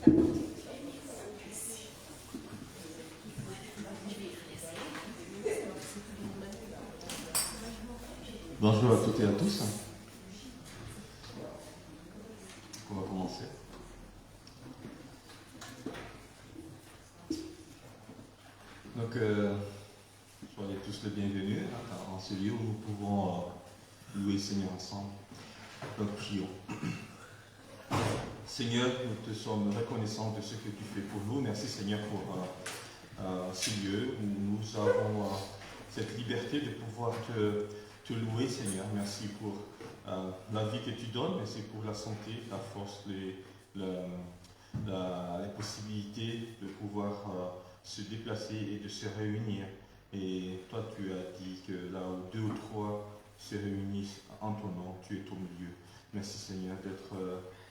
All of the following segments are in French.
Bonjour à toutes et à tous. On va commencer. Donc, soyez tous les bienvenus en ce lieu où nous pouvons louer le Seigneur ensemble. Donc, prions. Seigneur, nous te sommes reconnaissants de ce que tu fais pour nous. Merci Seigneur pour ce lieu où nous avons cette liberté de pouvoir te louer, Seigneur. Merci pour la vie que tu donnes, merci pour la santé, la force, la possibilité de pouvoir se déplacer et de se réunir. Et toi, tu as dit que là où 2 ou 3 se réunissent en ton nom, tu es au milieu. Merci, Seigneur, d'être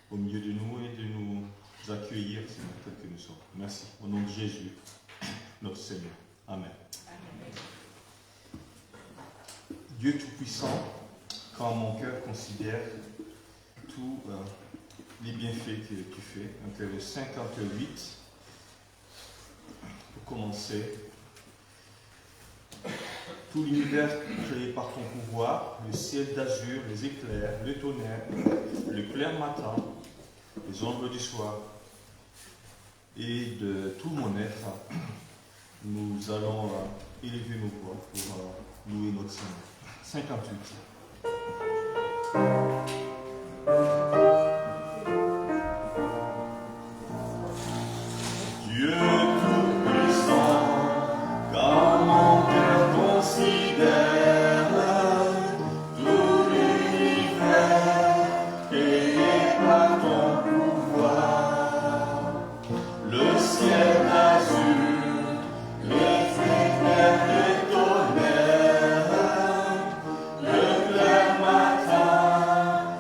au milieu de nous et de nous accueillir, Seigneur, tel que nous sommes. Merci. Au nom de Jésus, notre Seigneur. Amen. Dieu Tout-Puissant, quand mon cœur considère tous les bienfaits que tu fais, donc le 58, pour commencer, tout l'univers créé par ton pouvoir, le ciel d'azur, les éclairs, le tonnerre, le clair matin, les ombres du soir, et de tout mon être, nous allons élever nos voix pour louer notre Seigneur. 58. Dieu Tout-Puissant, quand mon cœur considère tout l'univers créé par ton pouvoir, le ciel d'azur, les éclairs de tonnerre, le clair matin,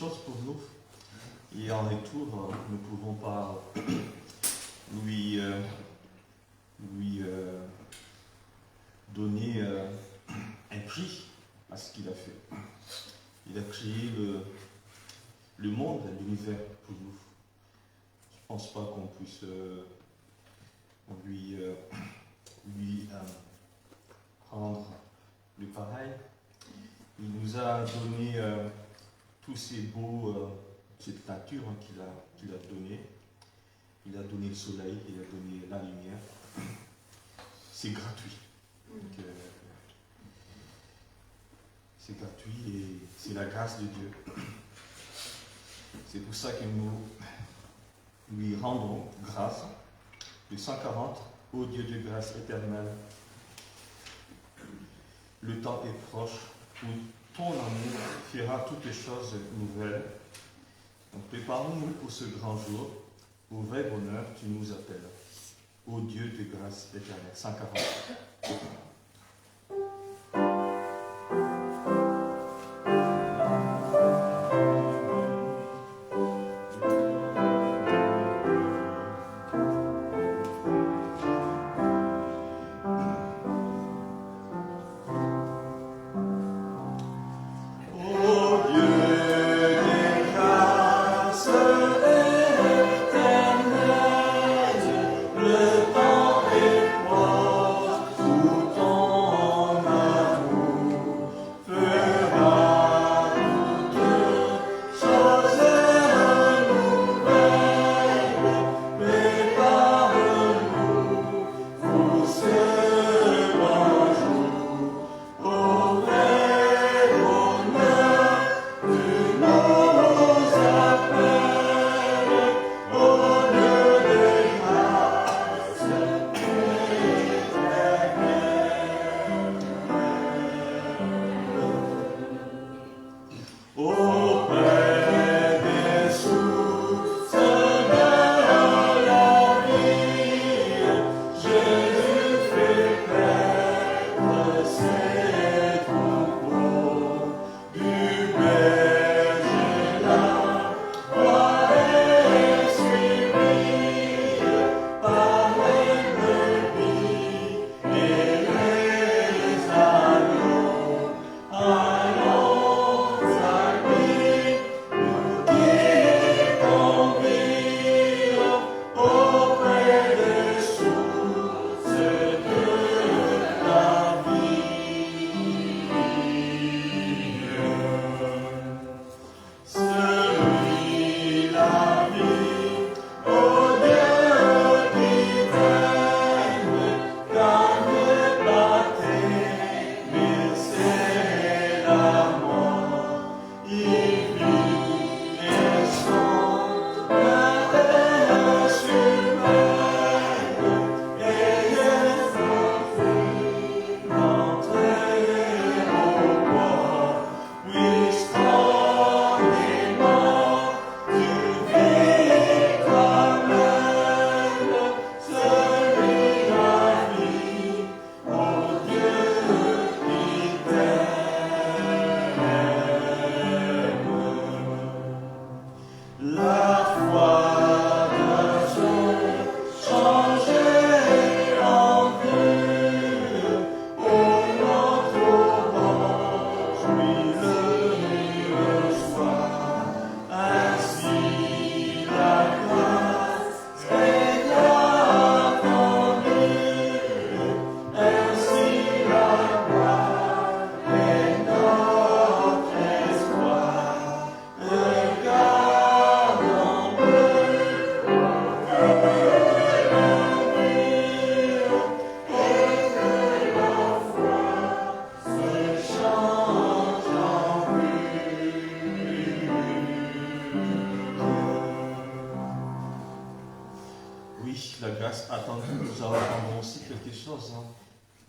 choses pour nous. Et en retour, nous ne pouvons pas lui donner un prix à ce qu'il a fait. Il a créé le monde, l'univers pour nous. Je ne pense pas qu'on puisse lui rendre le pareil. Il nous a donné tous ces beaux, cette nature qu'il a donnée. Il a donné le soleil, il a donné la lumière. C'est gratuit. Donc, c'est gratuit et c'est la grâce de Dieu. C'est pour ça que nous lui rendons grâce. Le 140, ô Dieu de grâce éternelle, le temps est proche où ton amour fera toutes les choses nouvelles. Donc prépare-nous pour ce grand jour. Au vrai bonheur, tu nous appelles. Ô Dieu de grâce éternelle. 140.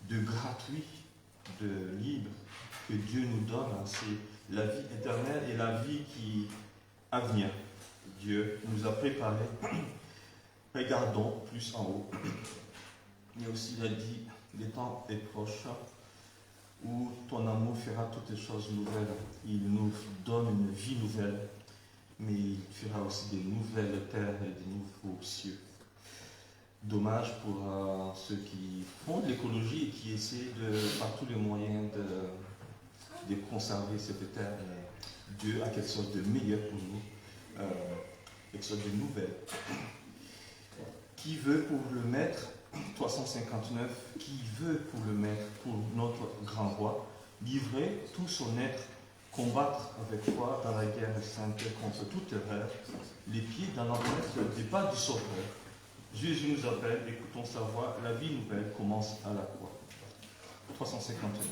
De gratuit, de libre, que Dieu nous donne, c'est la vie éternelle et la vie qui à venir. Dieu nous a préparé. Regardons plus en haut. Mais aussi, il a dit, le temps est proche où ton amour fera toutes les choses nouvelles. Il nous donne une vie nouvelle. mais il fera aussi des nouvelles terres et des nouveaux cieux. Dommage pour ceux qui font de l'écologie et qui essaient par tous les moyens de conserver cette terre. Dieu a quelque chose de meilleur pour nous, quelque chose de nouvelle. Qui veut pour le maître, 359, qui veut pour le maître, pour notre grand roi, livrer tout son être, combattre avec foi dans la guerre sainte contre toute erreur, les pieds dans l'empreinte des pas du Sauveur. Jésus nous appelle, écoutons sa voix, la vie nouvelle commence à la croix. 359.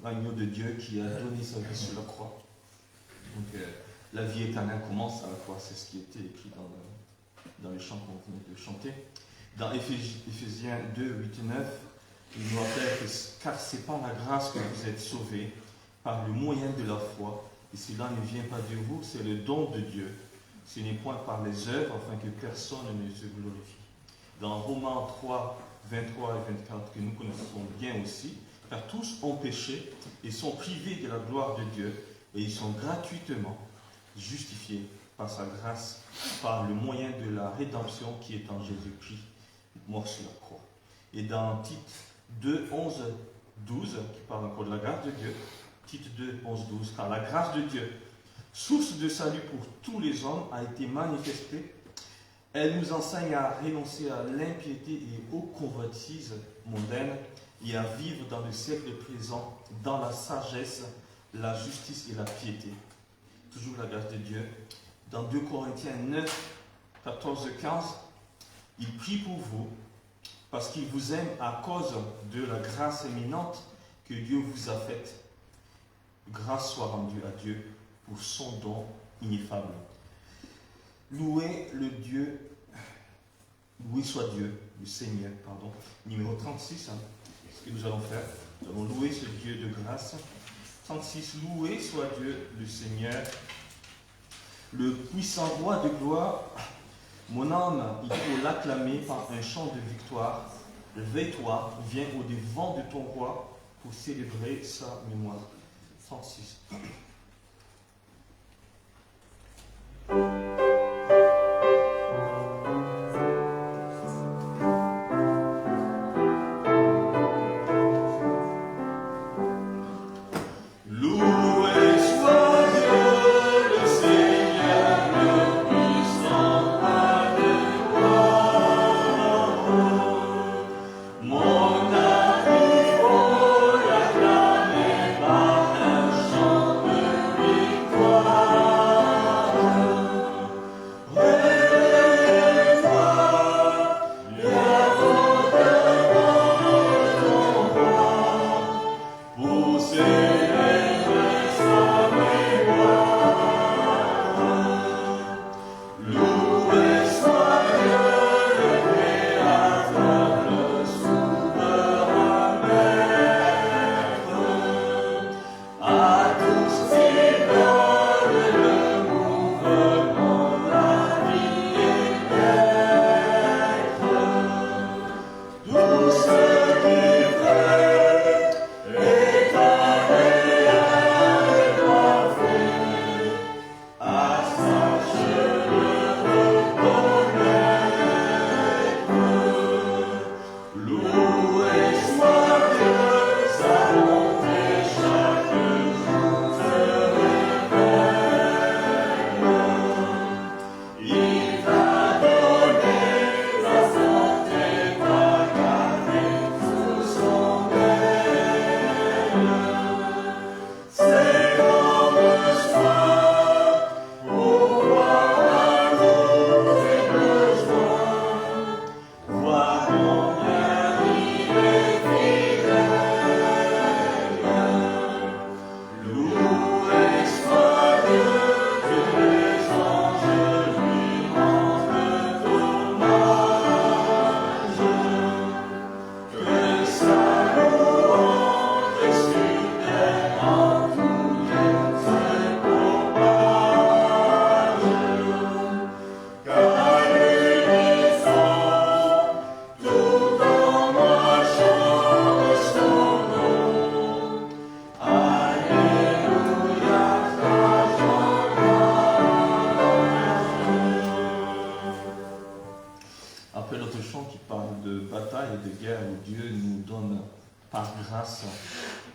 l'agneau de Dieu qui a donné sa vie sur la croix. Donc la vie éternelle commence à la croix, c'est ce qui était écrit dans le chant qu'on venait de chanter. Dans Éphésiens 2, 8 et 9, il nous rappelle que car c'est par la grâce que vous êtes sauvés, par le moyen de la foi, et cela ne vient pas de vous, c'est le don de Dieu. Ce n'est point par les œuvres, afin que personne ne se glorifie. Dans Romains 3, 23 et 24, que nous connaissons bien aussi, car tous ont péché et sont privés de la gloire de Dieu, et ils sont gratuitement justifiés par sa grâce, par le moyen de la rédemption qui est en Jésus-Christ, mort sur la croix. Et dans Tite 2, 11, 12, qui parle encore de la grâce de Dieu, Tite 2, 11, 12, car la grâce de Dieu, source de salut pour tous les hommes, a été manifestée. Elle nous enseigne à renoncer à l'impiété et aux convoitises mondaines et à vivre dans le siècle présent, dans la sagesse, la justice et la piété. Toujours la grâce de Dieu. Dans 2 Corinthiens 9, 14, 15, il prie pour vous, parce qu'il vous aime à cause de la grâce éminente que Dieu vous a faite. Grâce soit rendue à Dieu pour son don ineffable. Loué soit Dieu, le Seigneur, pardon. Numéro 36, ce que nous allons faire. Nous allons louer ce Dieu de grâce. 36, loué soit Dieu, le Seigneur, le puissant roi de gloire. Mon âme, il faut l'acclamer par un chant de victoire. Réveille-toi, viens au devant de ton roi pour célébrer sa mémoire. 36.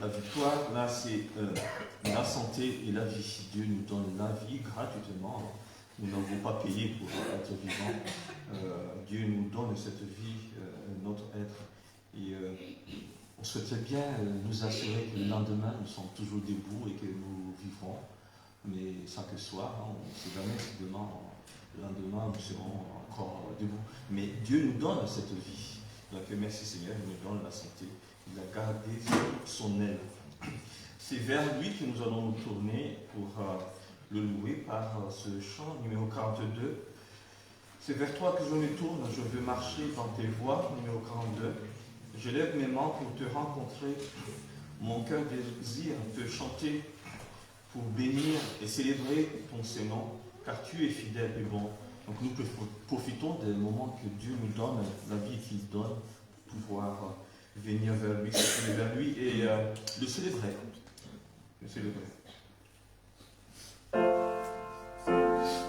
La victoire, là, c'est la santé et la vie. Dieu nous donne la vie gratuitement. Nous n'avons pas payé pour être vivants. Dieu nous donne cette vie, notre être. Et on souhaiterait bien nous assurer que le lendemain, nous sommes toujours debout et que nous vivrons. Mais ça que soit, on ne sait jamais si demain, le lendemain, nous serons encore debout. Mais Dieu nous donne cette vie. Donc merci Seigneur, il nous donne la santé. Il a gardé son aile. C'est vers lui que nous allons nous tourner pour le louer par ce chant numéro 42. C'est vers toi que je me tourne, je veux marcher dans tes voies, numéro 42. Je lève mes mains pour te rencontrer. Mon cœur désire te chanter pour bénir et célébrer ton Seigneur, car tu es fidèle et bon. Donc nous profitons des moments que Dieu nous donne, la vie qu'il donne, pour pouvoir venir vers lui et le célébrer. Le célébrer. Thank you.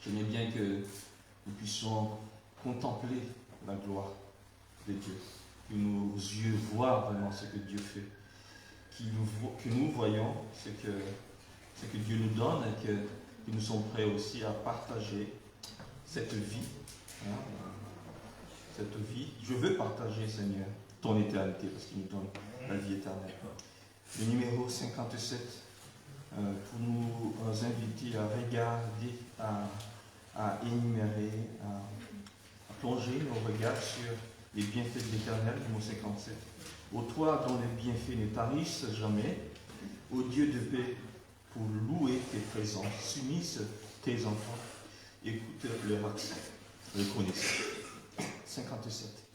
J'aimerais bien que nous puissions contempler la gloire de Dieu, que nos yeux voient vraiment ce que Dieu fait, que nous voyons ce que Dieu nous donne et que nous sommes prêts aussi à partager cette vie. Hein, cette vie. Je veux partager, Seigneur, ton éternité parce qu'il nous donne la vie éternelle. Le numéro 57, pour nous inviter à regarder, à énumérer, à plonger nos regards sur les bienfaits de l'Éternel, numéro 57. Ô toi dont les bienfaits ne tarissent jamais, ô Dieu de paix, pour louer tes présences, s'unissent tes enfants, écoute leur accent, reconnaissez. 57.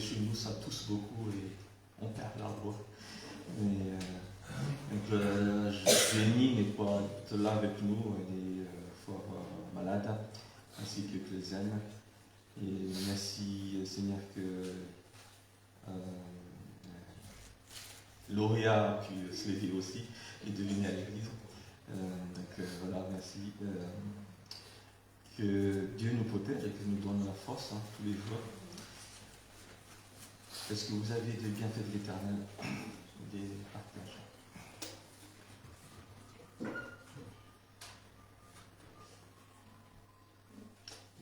Chez nous, ça tousse beaucoup et on perd la voix. Donc Jenny n'est pas là avec nous, elle est fort malade, ainsi que Clésiane. Et merci Seigneur que Lauréat a pu se lever aussi et de venir à l'église. Donc voilà, merci. Que Dieu nous protège et que nous donne la force tous les jours. Est-ce que vous avez des bienfaits de l'Éternel, des partages?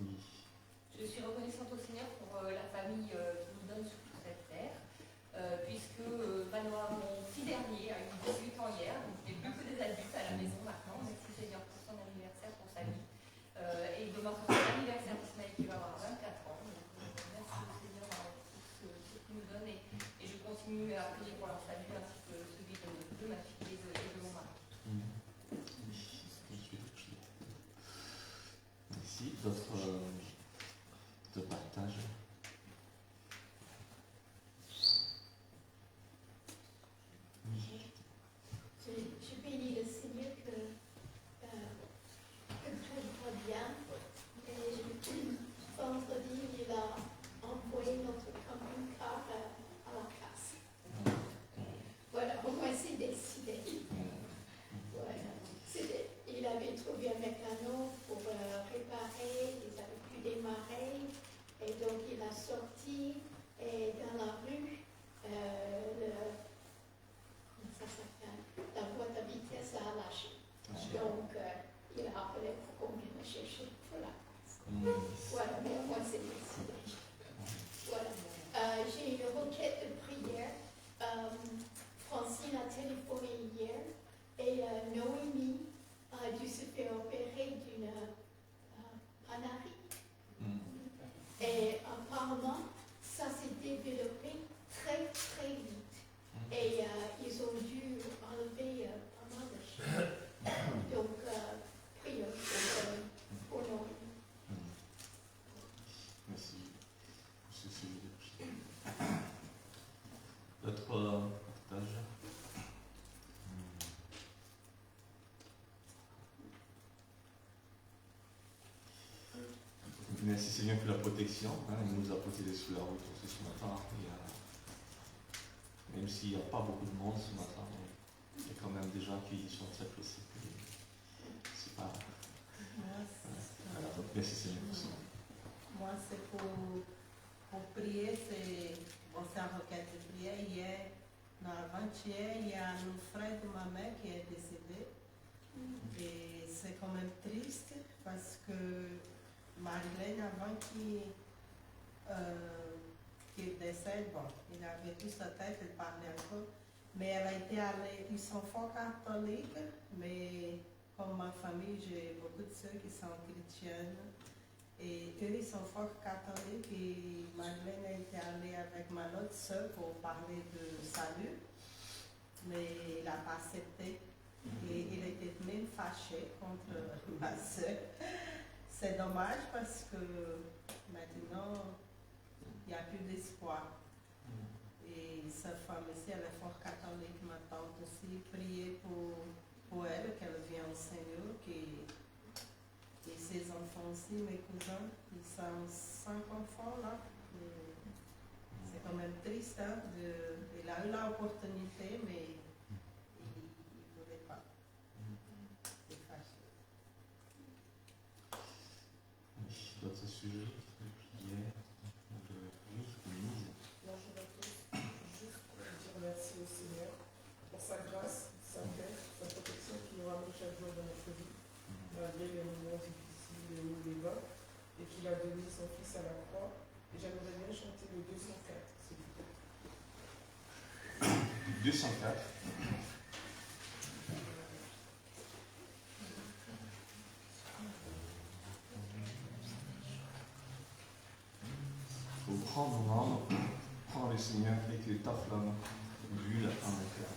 Oui. Je suis reconnaissante au Seigneur pour la famille qu'il nous donne sur toute cette terre, puisque mon petit dernier a eu 18 ans hier, donc il n'est plus que des adultes à la maison maintenant. Merci Seigneur pour son anniversaire, pour sa vie. Et demain, c'est l'anniversaire d'Ismaël qui va avoir 24 ans. Donc, merci au Seigneur pour ce qu'il nous donne et je continue à prier pour leur salut ainsi que celui de Seigneur pour la protection. Hein, il nous a protégés sur la route aussi ce matin. Et, même s'il n'y a pas beaucoup de monde ce matin, il y a quand même des gens qui sont très pressés. C'est pas. Voilà, donc merci Seigneur pour ça. Moi, c'est pour prier, c'est en requête de prière. Hier, non, avant-hier, il y a un frère de ma mère qui est décédé. Et c'est quand même triste parce que Marilène, avant qu'il décède, bon, il avait tout sa tête, elle parlait encore. Mais elle a été allée, ils sont fort catholiques, mais comme ma famille, j'ai beaucoup de sœurs qui sont chrétiennes. Et eux, ils sont fort catholiques et Madeleine a été allée avec ma autre sœur pour parler de salut, mais il n'a pas accepté et il était même fâché contre ma sœur. C'est dommage parce que maintenant, il n'y a plus d'espoir. Et sa femme ici, elle est fort catholique, ma tante aussi, prier pour elle, qu'elle vienne au Seigneur, et ses enfants aussi, mes cousins, ils sont 5 enfants là. C'est quand même triste, hein, il a eu l'opportunité, mais il ne voulait pas. C'est fâché. D'autres sujets de prière, oui, Louise. Moi, je voudrais juste dire merci au Seigneur pour sa grâce, sa paix, sa protection qui nous ramène chaque jour dans notre vie, malgré les moments difficiles, les hauts, les bas, et qu'il a donné son Fils à la croix. Et j'aimerais bien chanter le 204, s'il vous plaît. 204. Faut prendre mon âme, prends le Seigneur et que ta flamme brûle en éclat.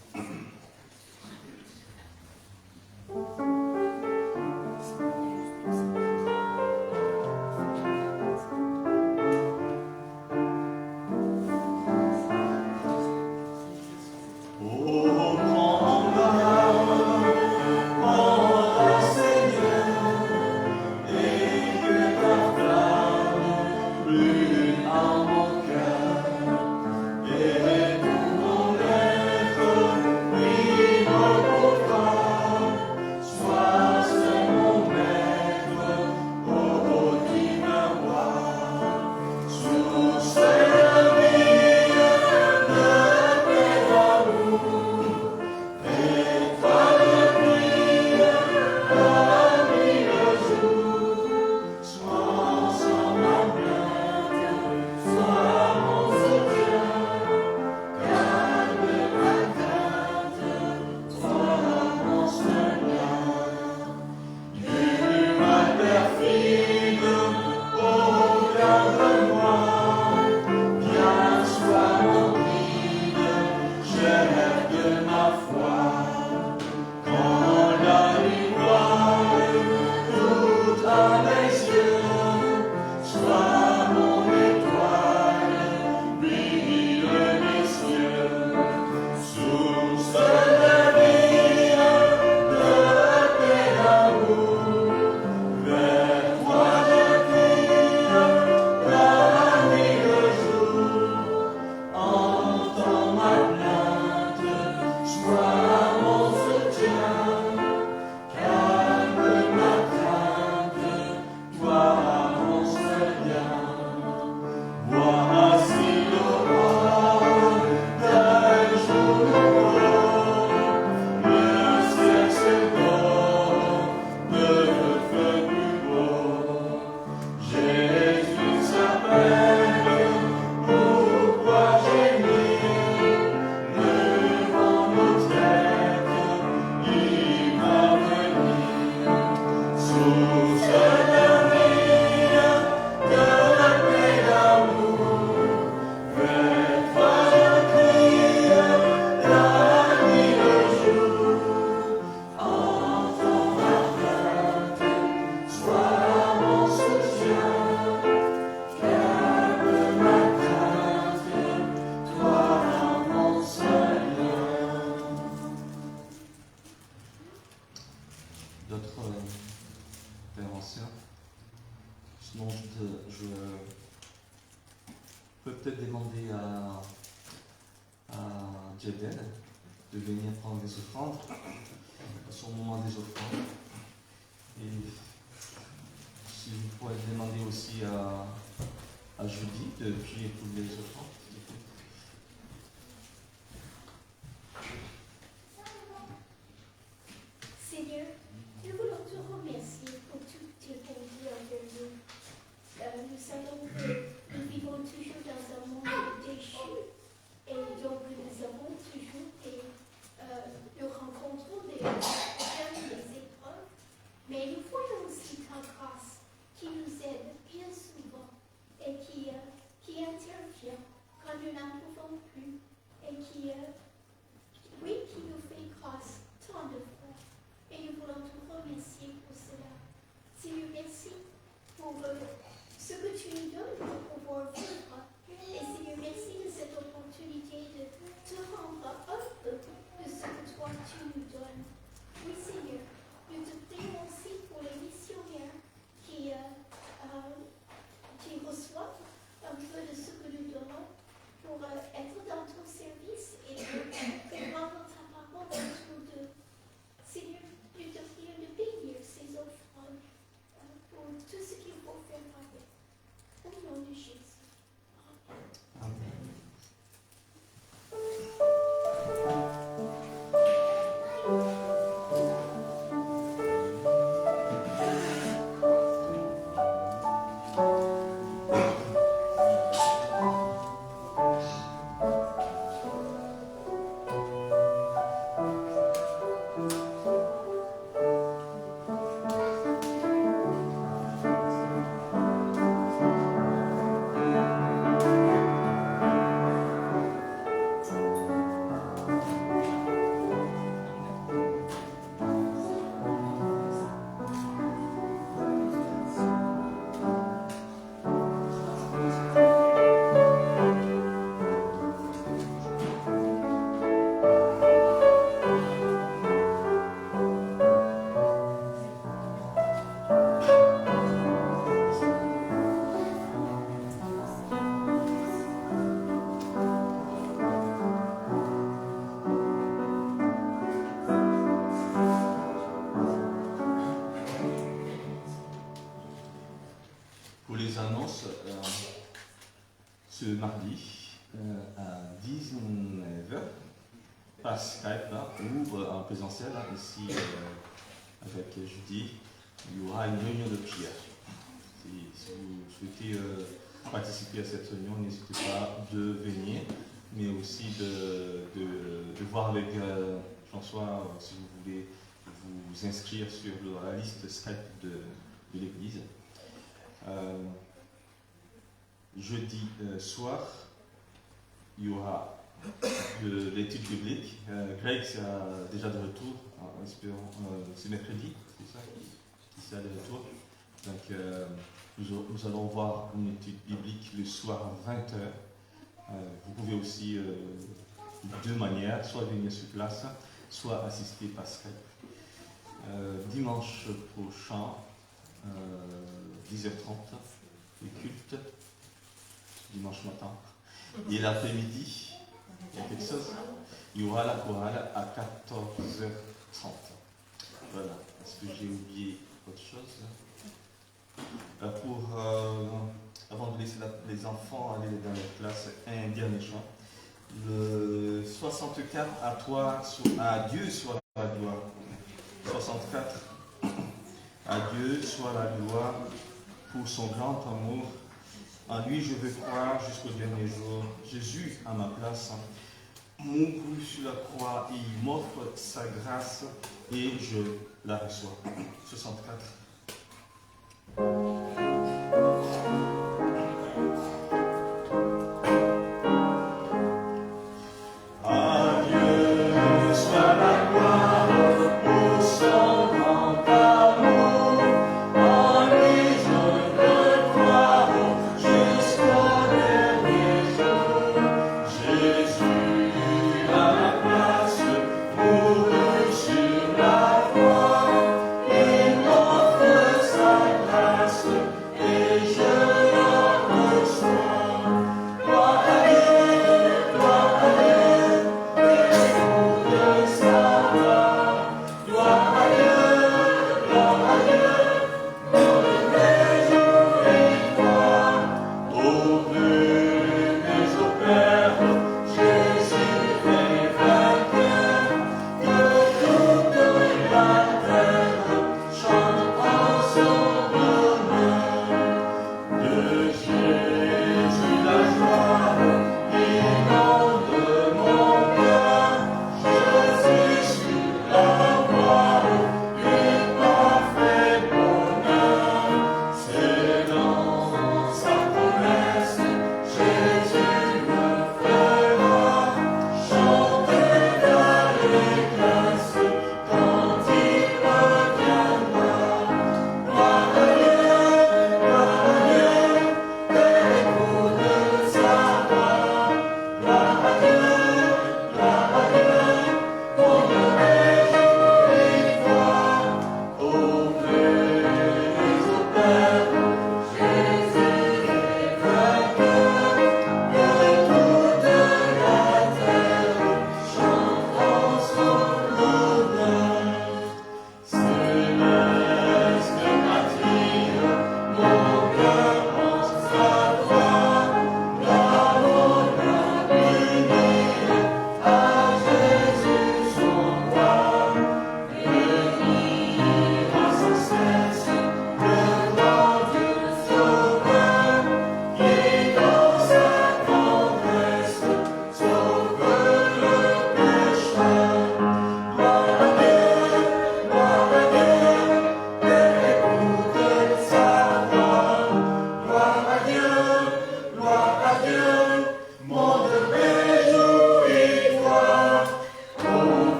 Sinon, je peux peut-être demander à Jedel de venir prendre des offrandes, à son moment des offrandes. Et si vous pouvez demander aussi à Judy de prier pour les offrandes. Seigneur, nous voulons te remercier pour toutes tes bontés envers nous. Nous savons que nous vivons toujours dans un monde déchu et donc nous avons toujours nous rencontrons des épreuves, mais nous voyons aussi ta grâce qui nous aide bien souvent et qui intervient quand nous n'en pouvons plus et qui nous fait grâce tant de fois. Et nous voulons te remercier pour cela. Seigneur, merci pour ce que tu nous donnes pour pouvoir vivre. Et Seigneur, merci de cette opportunité de te rendre un peu de ce que toi tu nous donnes. Oui, Seigneur, nous te prions aussi pour les missionnaires qui reçoivent un peu de ce que nous donnons pour être dans ton service et de rendre ta parole autour d'eux. Seigneur, nous te prions de bénir ces offrandes pour tout ce qu'il faut faire avec. Au nom de Jésus. Amen. Pour les annonces, ce mardi à 19h, par Skype là, ou en présentiel, là, ici avec Judy, il y aura une réunion de prière. Si vous souhaitez participer à cette réunion, n'hésitez pas de venir, mais aussi de voir avec François si vous voulez vous inscrire sur la liste Skype de l'église. Jeudi soir, il y aura de l'étude biblique. Greg sera déjà de retour, espérons, c'est mercredi, c'est ça qui sera de retour. Donc nous allons voir une étude biblique le soir à 20h. Vous pouvez aussi de deux manières, soit venir sur place, soit assister par Skype. Dimanche prochain, 10h30, le culte, dimanche matin. Et l'après-midi, il y a quelque chose. Il y aura la chorale à 14h30. Voilà. Est-ce que j'ai oublié autre chose? Avant de laisser les enfants aller dans leur classe, un dernier chant. Le 64, à Dieu soit la gloire. 64. À Dieu soit la gloire pour son grand amour. En lui je veux croire jusqu'au dernier jour. Jésus à ma place mourut sur la croix et il m'offre sa grâce et je la reçois. 64. Sur la croix, il m'offre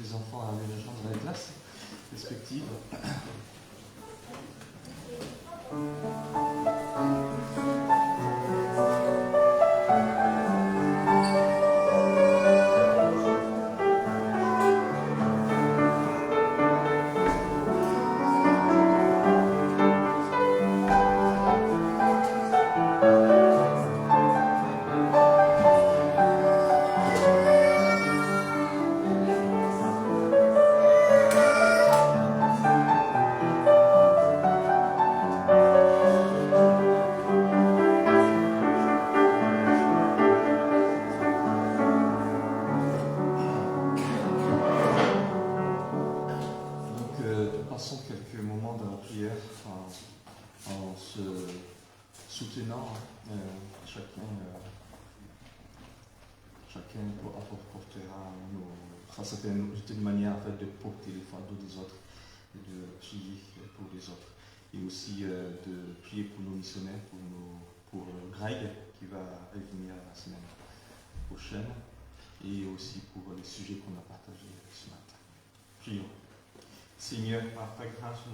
les enfants à aller rejoindre la classe respective. Passons quelques moments dans la prière en se soutenant chacun apportera nos. Ça fait une manière en fait, de porter les fardeaux des autres, et de prier pour les autres. Et aussi de prier pour nos missionnaires, pour Greg qui va revenir la semaine prochaine, et aussi pour les sujets qu'on a partagés ce matin. Prions. Seigneur, par ta grâce,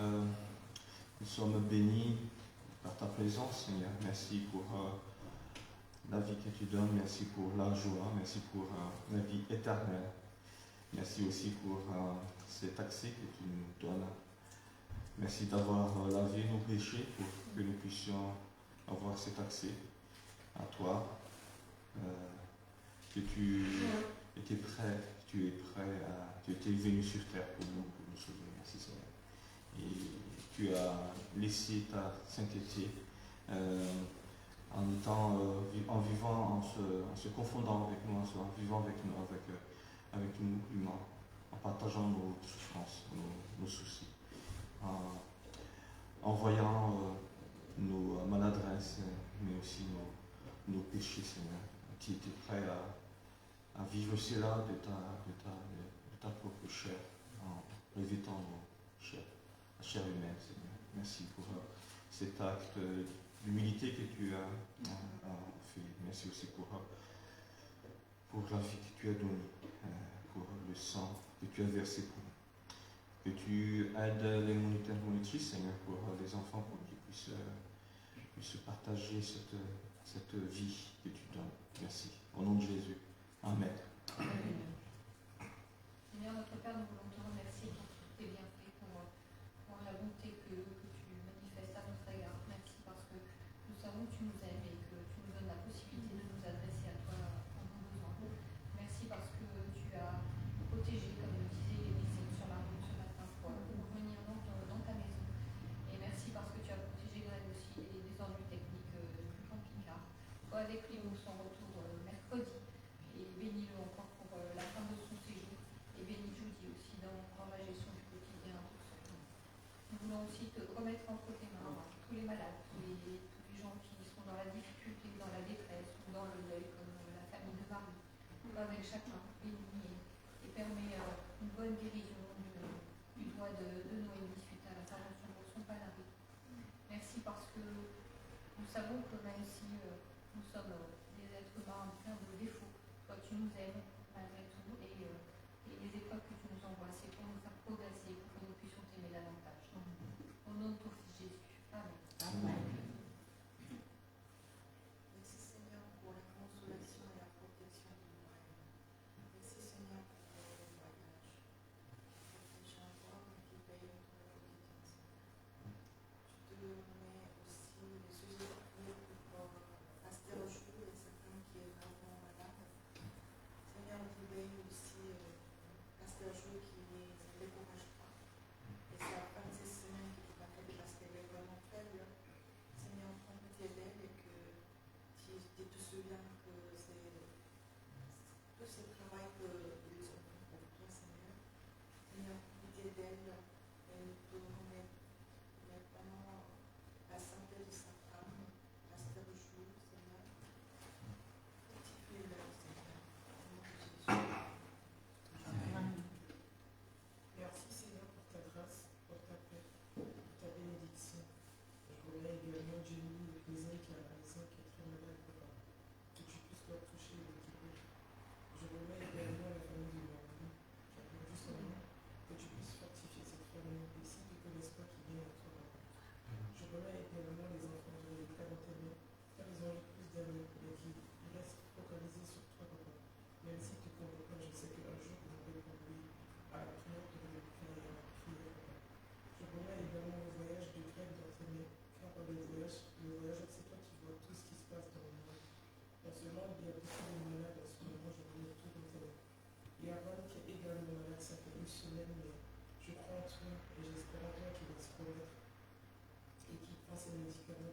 nous sommes bénis par ta présence, Seigneur. Merci pour la vie que tu donnes, merci pour la joie, merci pour la vie éternelle. Merci aussi pour cet accès que tu nous donnes. Merci d'avoir lavé nos péchés pour que nous puissions avoir cet accès à toi, que tu étais prêt. Tu étais venu sur terre pour nous sauver. Merci Seigneur. Et tu as laissé ta sainteté en vivant, en se confondant avec nous, en vivant avec nous humains, en partageant nos souffrances, nos soucis, en voyant nos maladresses, mais aussi nos péchés, Seigneur. Tu étais prêt à vivre cela de ta propre chair, en revêtant la chair humaine, Seigneur. Merci pour cet acte d'humilité que tu as fait. Merci aussi pour la vie que tu as donnée, pour le sang que tu as versé pour nous. Que tu aides les moniteurs et monitrices, Seigneur, pour les enfants, pour qu'ils puissent partager cette vie que tu donnes. Merci. Au nom de Jésus. Amen. Seigneur, notre Père, nous voulons te remercier pour tous tes bienfaits, pour la bonté que tu manifestes à notre égard. Merci parce que nous savons que tu nous aimes et que tu nous donnes la possibilité de nous adresser à toi en nos besoins. Merci parce que tu as protégé, comme le disait Élisée sur la route ce matin, pour venir dans ta maison. Et merci parce que tu as protégé Greg aussi des ennuis techniques du camping-car. Sois avec lui pour son retour mercredi. Et bénis-le encore pour la fin de son séjour. Et bénis Judy aussi dans la gestion du quotidien. Nous voulons aussi te remettre entre tes mains tous les malades, tous les gens qui sont dans la difficulté, dans la détresse ou dans le deuil, comme la famille de Marie. Avec chacun, bénis et permet une bonne guérison du doigt de Noémie suite à l'intervention pour son panarie. Merci parce que nous savons que même si nous sommes des êtres humains pleins de défauts, toi tu nous aimes malgré tout et les épreuves que tu nous envoies, c'est pour nous faire progresser, pour que nous puissions t'aimer davantage. Au nom de ton Fils Jésus. Amen. Amen. Merci Seigneur pour la consolation et la protection du moyen. Merci Seigneur pour le voyage. Protège encore qui paye pour la obéissance. Je te remets aussi les sujets pour Pasteur Jules et sa femme qui est gravement malade. Seigneur,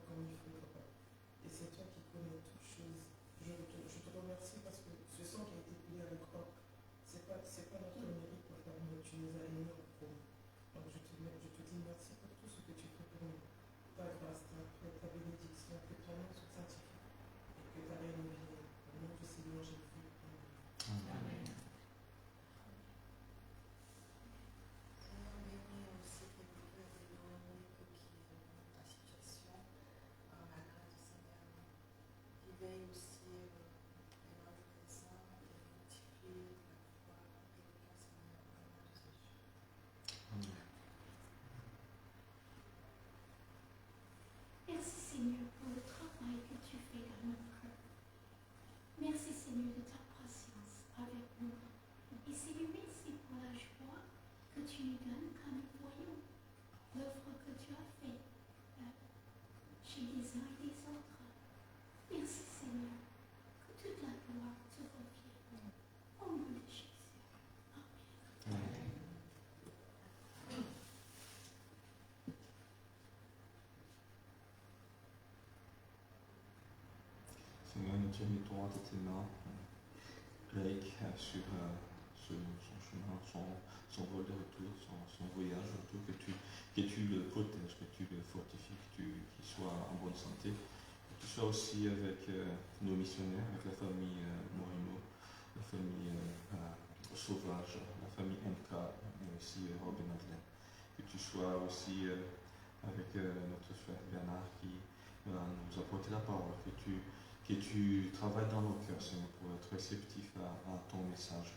comme il faut, papa. Et c'est toi qui connais toutes choses. Je te remercie parce que ce sang qui a été coulé à la croix, c'est pas notre mérite, papa, mais tu nous as aimés en premier. Donc je te dis merci pour tout ce que tu fais pour nous. Ta grâce, ta bénédiction, que ton nom soit sanctifié et que ta règne vienne. Au nom du Seigneur Jésus. Amen. Seigneur, bénis aussi tes cœurs éloignés qui vivent ta situation par la grâce du Seigneur. Qui veille aussi les frères et sœurs et multiplie la foi et le cœur, Seigneur, au nom de Jésus. Merci Seigneur pour le travail que tu fais dans notre cœur. Merci Seigneur de ta patience avec nous. Et Seigneur, merci pour la joie que tu nous donnes quand nous voyons l'œuvre que tu as faite chez les uns et les autres. Merci Seigneur, que toute la gloire te revienne. Au nom de Jésus. Amen. Seigneur, nous te mettons entre tes mains, Blake, sur son chemin, son vol de retour, son voyage de retour, que tu le protèges, que tu le fortifies, qu'il soit en bonne santé. Que tu sois aussi avec nos missionnaires, avec la famille Moreno, la famille Sauvage, la famille MK, mais aussi Rob et Madeleine. Que tu sois aussi avec notre frère Bernard qui va nous apporter la parole, que tu travailles dans nos cœurs, Seigneur, pour être réceptif à ton message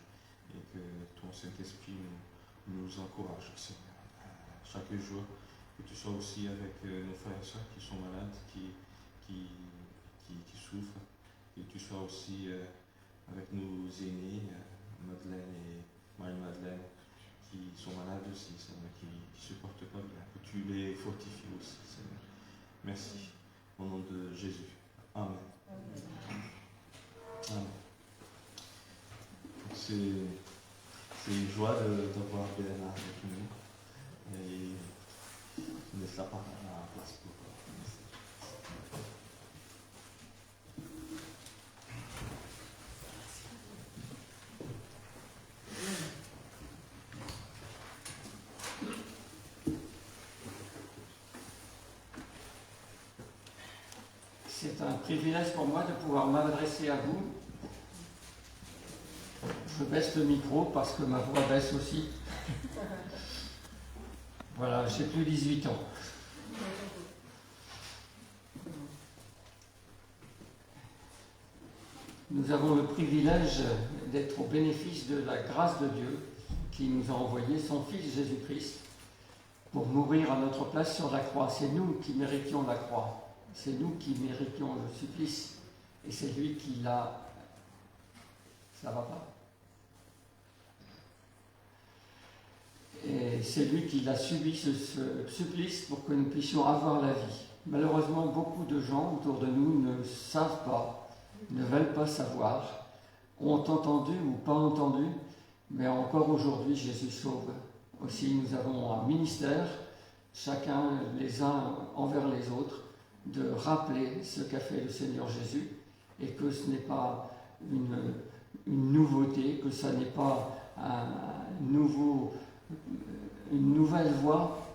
et que ton Saint-Esprit nous encourage, Seigneur, chaque jour. Que tu sois aussi avec nos frères et sœurs qui sont malades, qui souffrent. Que tu sois aussi avec nos aînés, Madeleine et Marie-Madeleine, qui sont malades aussi, Seigneur, qui ne supportent pas bien. Que tu les fortifies aussi, Seigneur. Merci. Au nom de Jésus. Amen. Amen. C'est une joie d'avoir Bernard avec nous. Et je laisse la parole à la place pour C'est un privilège pour moi de pouvoir m'adresser à vous. Je baisse le micro parce que ma voix baisse aussi. Voilà, j'ai plus 18 ans. Nous avons le privilège d'être au bénéfice de la grâce de Dieu qui nous a envoyé son Fils Jésus-Christ pour mourir à notre place sur la croix. C'est nous qui méritions la croix. C'est nous qui méritions le supplice. Et c'est lui qui l'a... Ça va pas? Et c'est lui qui l'a subi, ce supplice, pour que nous puissions avoir la vie. Malheureusement, beaucoup de gens autour de nous ne savent pas, ne veulent pas savoir, ont entendu ou pas entendu, mais encore aujourd'hui, Jésus sauve. Aussi, nous avons un ministère, chacun les uns envers les autres, de rappeler ce qu'a fait le Seigneur Jésus, et que ce n'est pas une nouveauté, que ce n'est pas une nouvelle voie,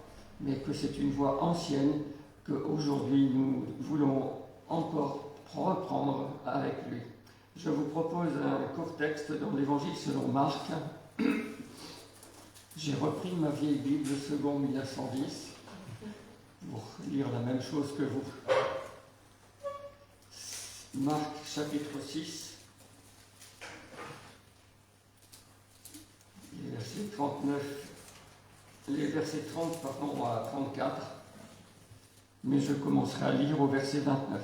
mais que c'est une voie ancienne qu'aujourd'hui nous voulons encore reprendre avec lui. Je vous propose un court texte dans l'Évangile selon Marc. J'ai repris ma vieille Bible second 1910 pour lire la même chose que vous. Marc chapitre 6, les versets 30 à 34, mais je commencerai à lire au verset 29.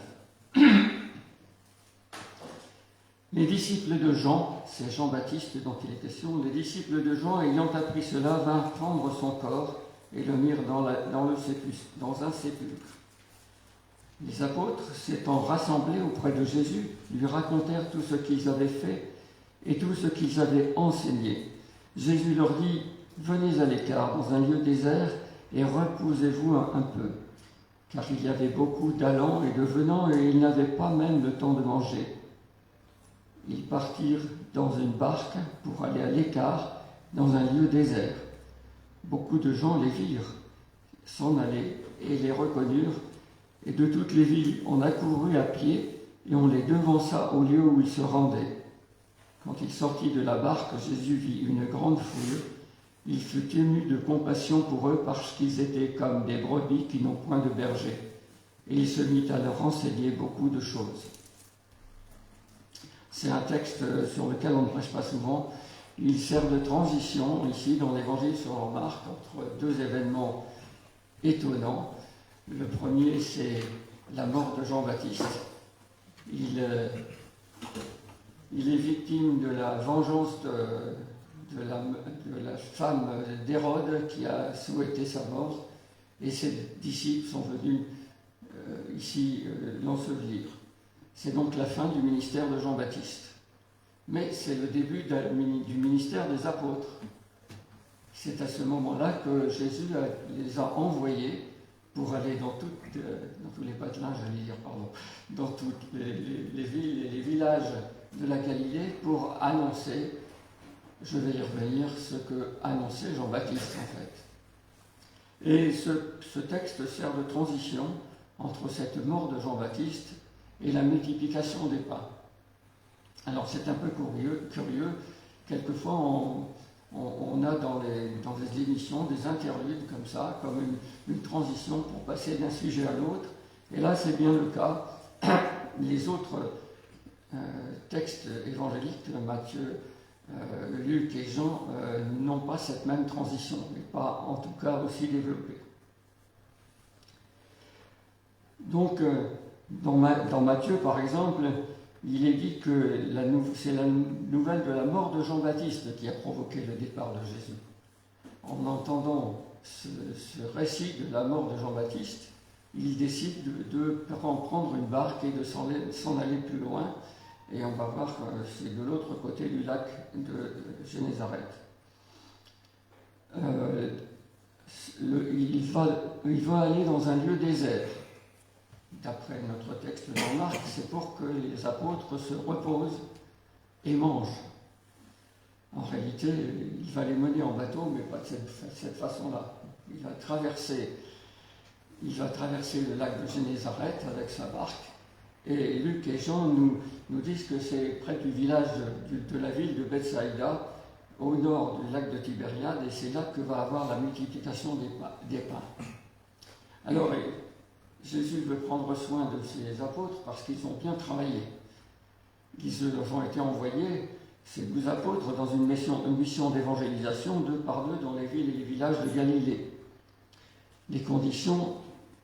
Les disciples de Jean, c'est Jean-Baptiste dont il est question, les disciples de Jean, ayant appris cela, vinrent prendre son corps et le mirent dans un sépulcre. Les apôtres, s'étant rassemblés auprès de Jésus, lui racontèrent tout ce qu'ils avaient fait et tout ce qu'ils avaient enseigné. Jésus leur dit « Venez à l'écart dans un lieu désert et reposez-vous un peu. » car il y avait beaucoup d'allants et de venants et ils n'avaient pas même le temps de manger. Ils partirent dans une barque pour aller à l'écart, dans un lieu désert. Beaucoup de gens les virent s'en aller et les reconnurent, et de toutes les villes on accourut à pied et on les devança au lieu où ils se rendaient. Quand il sortit de la barque, Jésus vit une grande foule. Il fut ému de compassion pour eux parce qu'ils étaient comme des brebis qui n'ont point de berger. Et il se mit à leur enseigner beaucoup de choses. C'est un texte sur lequel on ne prêche pas souvent. Il sert de transition ici dans l'évangile selon Marc entre deux événements étonnants. Le premier, c'est la mort de Jean-Baptiste. Il est victime de la vengeance de la femme d'Hérode qui a souhaité sa mort, et ses disciples sont venus ici l'ensevelir. C'est donc la fin du ministère de Jean-Baptiste. Mais c'est le début du ministère des apôtres. C'est à ce moment-là que Jésus les a envoyés pour aller dans tous les patelins, j'allais dire, pardon, dans toutes les villes et les villages de la Galilée pour annoncer, je vais y revenir, ce que annonçait Jean-Baptiste en fait. Et ce texte sert de transition entre cette mort de Jean-Baptiste et la multiplication des pains. Alors c'est un peu curieux. Quelquefois on a dans les émissions des interludes comme ça, comme une transition pour passer d'un sujet à l'autre. Et là c'est bien le cas. Les autres textes évangéliques, Matthieu, Luc et Jean, n'ont pas cette même transition, mais pas en tout cas aussi développée. Donc dans Matthieu par exemple, il est dit que c'est la nouvelle de la mort de Jean-Baptiste qui a provoqué le départ de Jésus. En entendant ce récit de la mort de Jean-Baptiste, il décide de prendre une barque et de s'en aller plus loin. Et on va voir que c'est de l'autre côté du lac de Génézareth. Il va aller dans un lieu désert. D'après notre texte dans Marc, c'est pour que les apôtres se reposent et mangent. En réalité, il va les mener en bateau, mais pas de cette façon-là. Il va traverser le lac de Génézareth avec sa barque. Et Luc et Jean nous disent que c'est près du village de la ville de Bethsaïda, au nord du lac de Tibériade, et c'est là que va avoir la multiplication des pains. Alors, Jésus veut prendre soin de ses apôtres parce qu'ils ont bien travaillé. Ils ont été envoyés, ces 12 apôtres, dans une mission d'évangélisation, 2 par 2, dans les villes et les villages de Galilée. Les conditions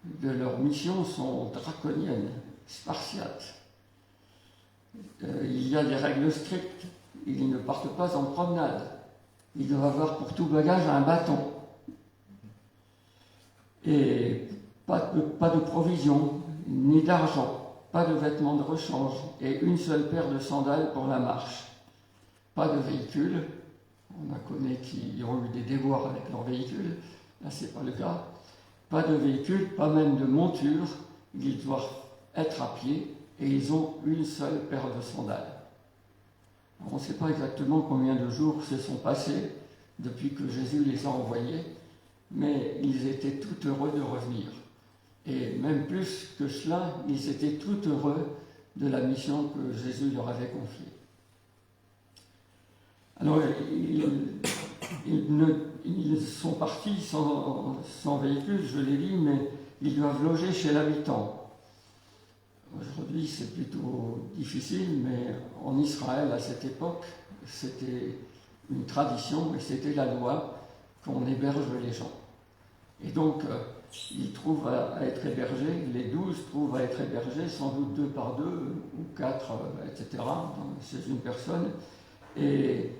de leur mission sont draconiennes, spartiates. Il y a des règles strictes. Ils ne partent pas en promenade. Ils doivent avoir pour tout bagage un bâton. Et pas de provisions, ni d'argent, pas de vêtements de rechange, et une seule paire de sandales pour la marche. Pas de véhicule. On a connu qui ont eu des déboires avec leur véhicule. Là, ce n'est pas le cas. Pas de véhicule, pas même de monture. Ils doivent être à pied et ils ont une seule paire de sandales. Alors, on ne sait pas exactement combien de jours se sont passés depuis que Jésus les a envoyés, mais ils étaient tout heureux de revenir. Et même plus que cela, ils étaient tout heureux de la mission que Jésus leur avait confiée. Alors, ils sont partis sans véhicule, je l'ai dit, mais ils doivent loger chez l'habitant. Aujourd'hui, c'est plutôt difficile, mais en Israël, à cette époque, c'était une tradition et c'était la loi qu'on héberge les gens. Et donc, ils trouvent à être hébergés, les 12 trouvent à être hébergés, sans doute 2 par 2 ou 4, etc., chez une personne. Et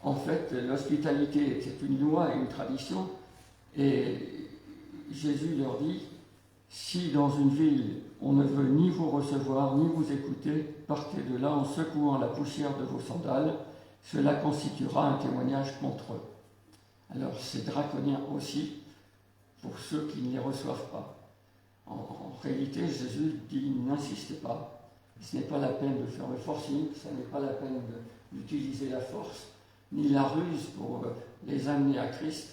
en fait, l'hospitalité, c'est une loi et une tradition. Et Jésus leur dit, si dans une ville, on ne veut ni vous recevoir, ni vous écouter, partez de là en secouant la poussière de vos sandales, cela constituera un témoignage contre eux. Alors c'est draconien aussi pour ceux qui ne les reçoivent pas. En réalité, Jésus dit n'insistez pas. Ce n'est pas la peine de faire le forcing, ce n'est pas la peine d'utiliser la force, ni la ruse pour les amener à Christ.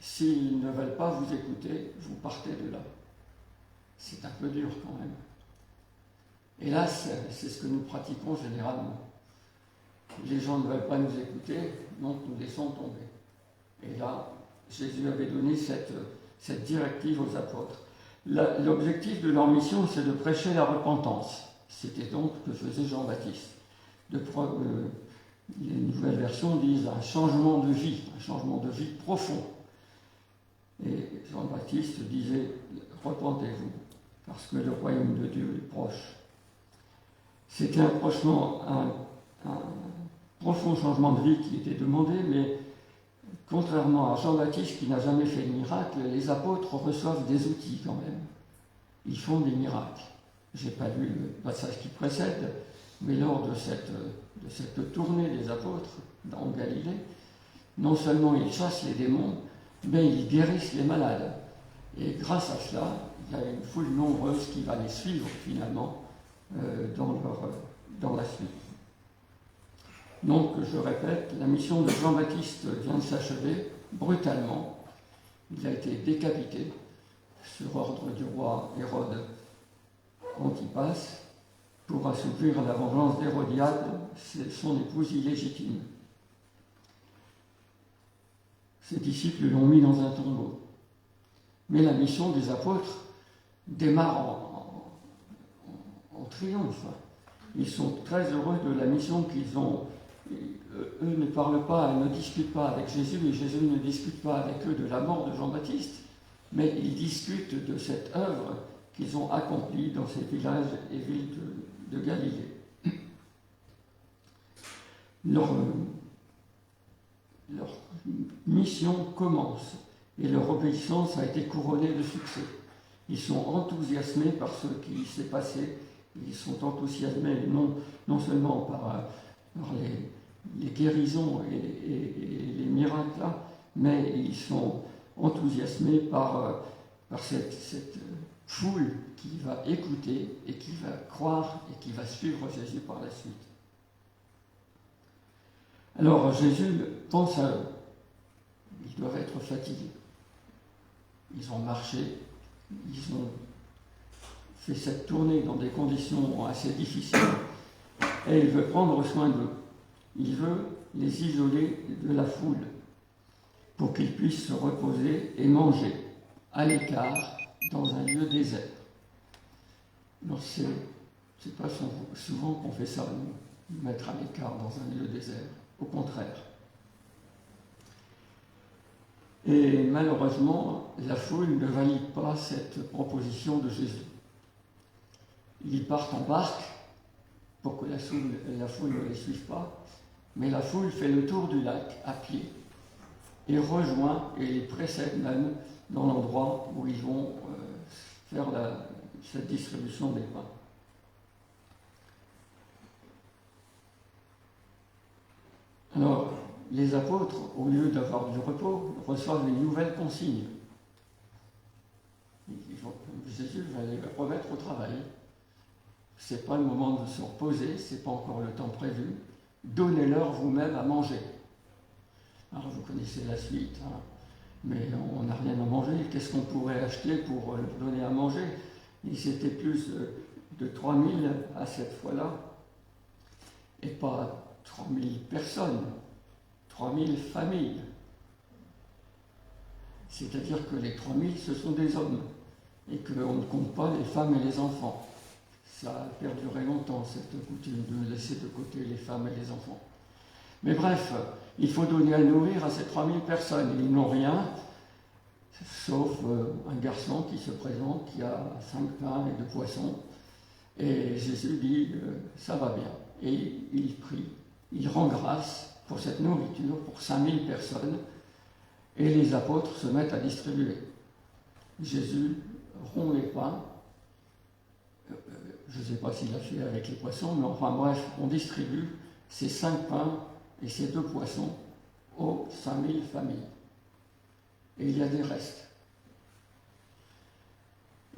S'ils ne veulent pas vous écouter, vous partez de là. C'est un peu dur quand même. Et là, c'est ce que nous pratiquons généralement. Les gens ne veulent pas nous écouter, donc nous laissons tomber. Et là, Jésus avait donné cette directive aux apôtres. L'objectif de leur mission, c'est de prêcher la repentance. C'était donc ce que faisait Jean-Baptiste. Les nouvelles versions disent un changement de vie profond. Et Jean-Baptiste disait repentez-vous, parce que le royaume de Dieu est proche. C'était un profond changement de vie qui était demandé, mais contrairement à Jean-Baptiste qui n'a jamais fait de miracle, les apôtres reçoivent des outils quand même. Ils font des miracles. Je n'ai pas lu le passage qui précède, mais lors de cette tournée des apôtres en Galilée, non seulement ils chassent les démons, mais ils guérissent les malades. Et grâce à cela, il y a une foule nombreuse qui va les suivre finalement dans la suite. Donc, je répète, la mission de Jean-Baptiste vient de s'achever brutalement. Il a été décapité sur ordre du roi Hérode Antipas pour assouvir la vengeance d'Hérodiade, son épouse illégitime. Ses disciples l'ont mis dans un tombeau. Mais la mission des apôtres démarre en triomphe. Ils sont très heureux de la mission qu'ils ont. Eux ne parlent pas, ne discutent pas avec Jésus, et Jésus ne discute pas avec eux de la mort de Jean-Baptiste, mais ils discutent de cette œuvre qu'ils ont accomplie dans ces villages et villes de Galilée. Leur mission commence et leur obéissance a été couronnée de succès. Ils sont enthousiasmés par ce qui s'est passé. Ils sont enthousiasmés non seulement par les guérisons et les miracles là, mais ils sont enthousiasmés par cette foule qui va écouter et qui va croire et qui va suivre Jésus par la suite. Alors Jésus pense à eux. Ils doivent être fatigués. Ils ont marché, ils ont fait cette tournée dans des conditions assez difficiles et il veut prendre soin d'eux. Il veut les isoler de la foule pour qu'ils puissent se reposer et manger à l'écart dans un lieu désert. Alors c'est pas souvent qu'on fait ça, nous mettre à l'écart dans un lieu désert, au contraire. Et malheureusement, la foule ne valide pas cette proposition de Jésus. Ils partent en barque pour que la foule ne les suive pas, mais la foule fait le tour du lac à pied et rejoint et les précède même dans l'endroit où ils vont faire cette distribution des pains. Alors, les apôtres, au lieu d'avoir du repos, reçoivent une nouvelle consigne. Jésus va les remettre au travail. Ce n'est pas le moment de se reposer, ce n'est pas encore le temps prévu. Donnez-leur vous-même à manger. Alors vous connaissez la suite, hein, mais on n'a rien à manger. Qu'est-ce qu'on pourrait acheter pour leur donner à manger? Ils étaient plus de 3000 à cette fois-là, et pas 3000 personnes. 3000 familles. C'est-à-dire que les 3000, ce sont des hommes, et qu'on ne compte pas les femmes et les enfants. Ça a perduré longtemps, cette coutume de laisser de côté les femmes et les enfants. Mais bref, il faut donner à nourrir à ces 3000 personnes. Ils n'ont rien, sauf un garçon qui se présente, qui a 5 pains et 2 poissons. Et Jésus dit, ça va bien. Et il prie, il rend grâce pour cette nourriture, pour 5000 personnes, et les apôtres se mettent à distribuer. Jésus rompt les pains, je ne sais pas s'il a fait avec les poissons, mais enfin bref, on distribue ces 5 pains et ces 2 poissons aux 5000 familles. Et il y a des restes.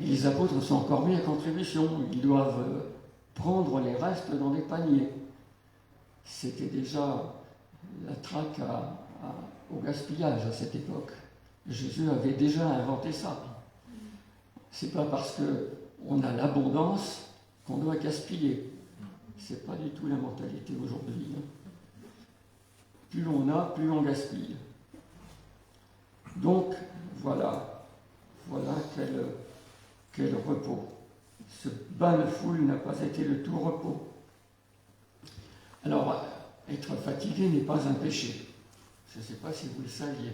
Et les apôtres sont encore mis à contribution. Ils doivent prendre les restes dans des paniers. C'était déjà la traque au gaspillage à cette époque. Jésus avait déjà inventé ça. C'est pas parce qu'on a l'abondance qu'on doit gaspiller. C'est pas du tout la mentalité aujourd'hui. Plus on a, plus on gaspille. Donc, voilà quel repos. Ce bain de foule n'a pas été le tout repos. Alors, être fatigué n'est pas un péché. Je ne sais pas si vous le saviez.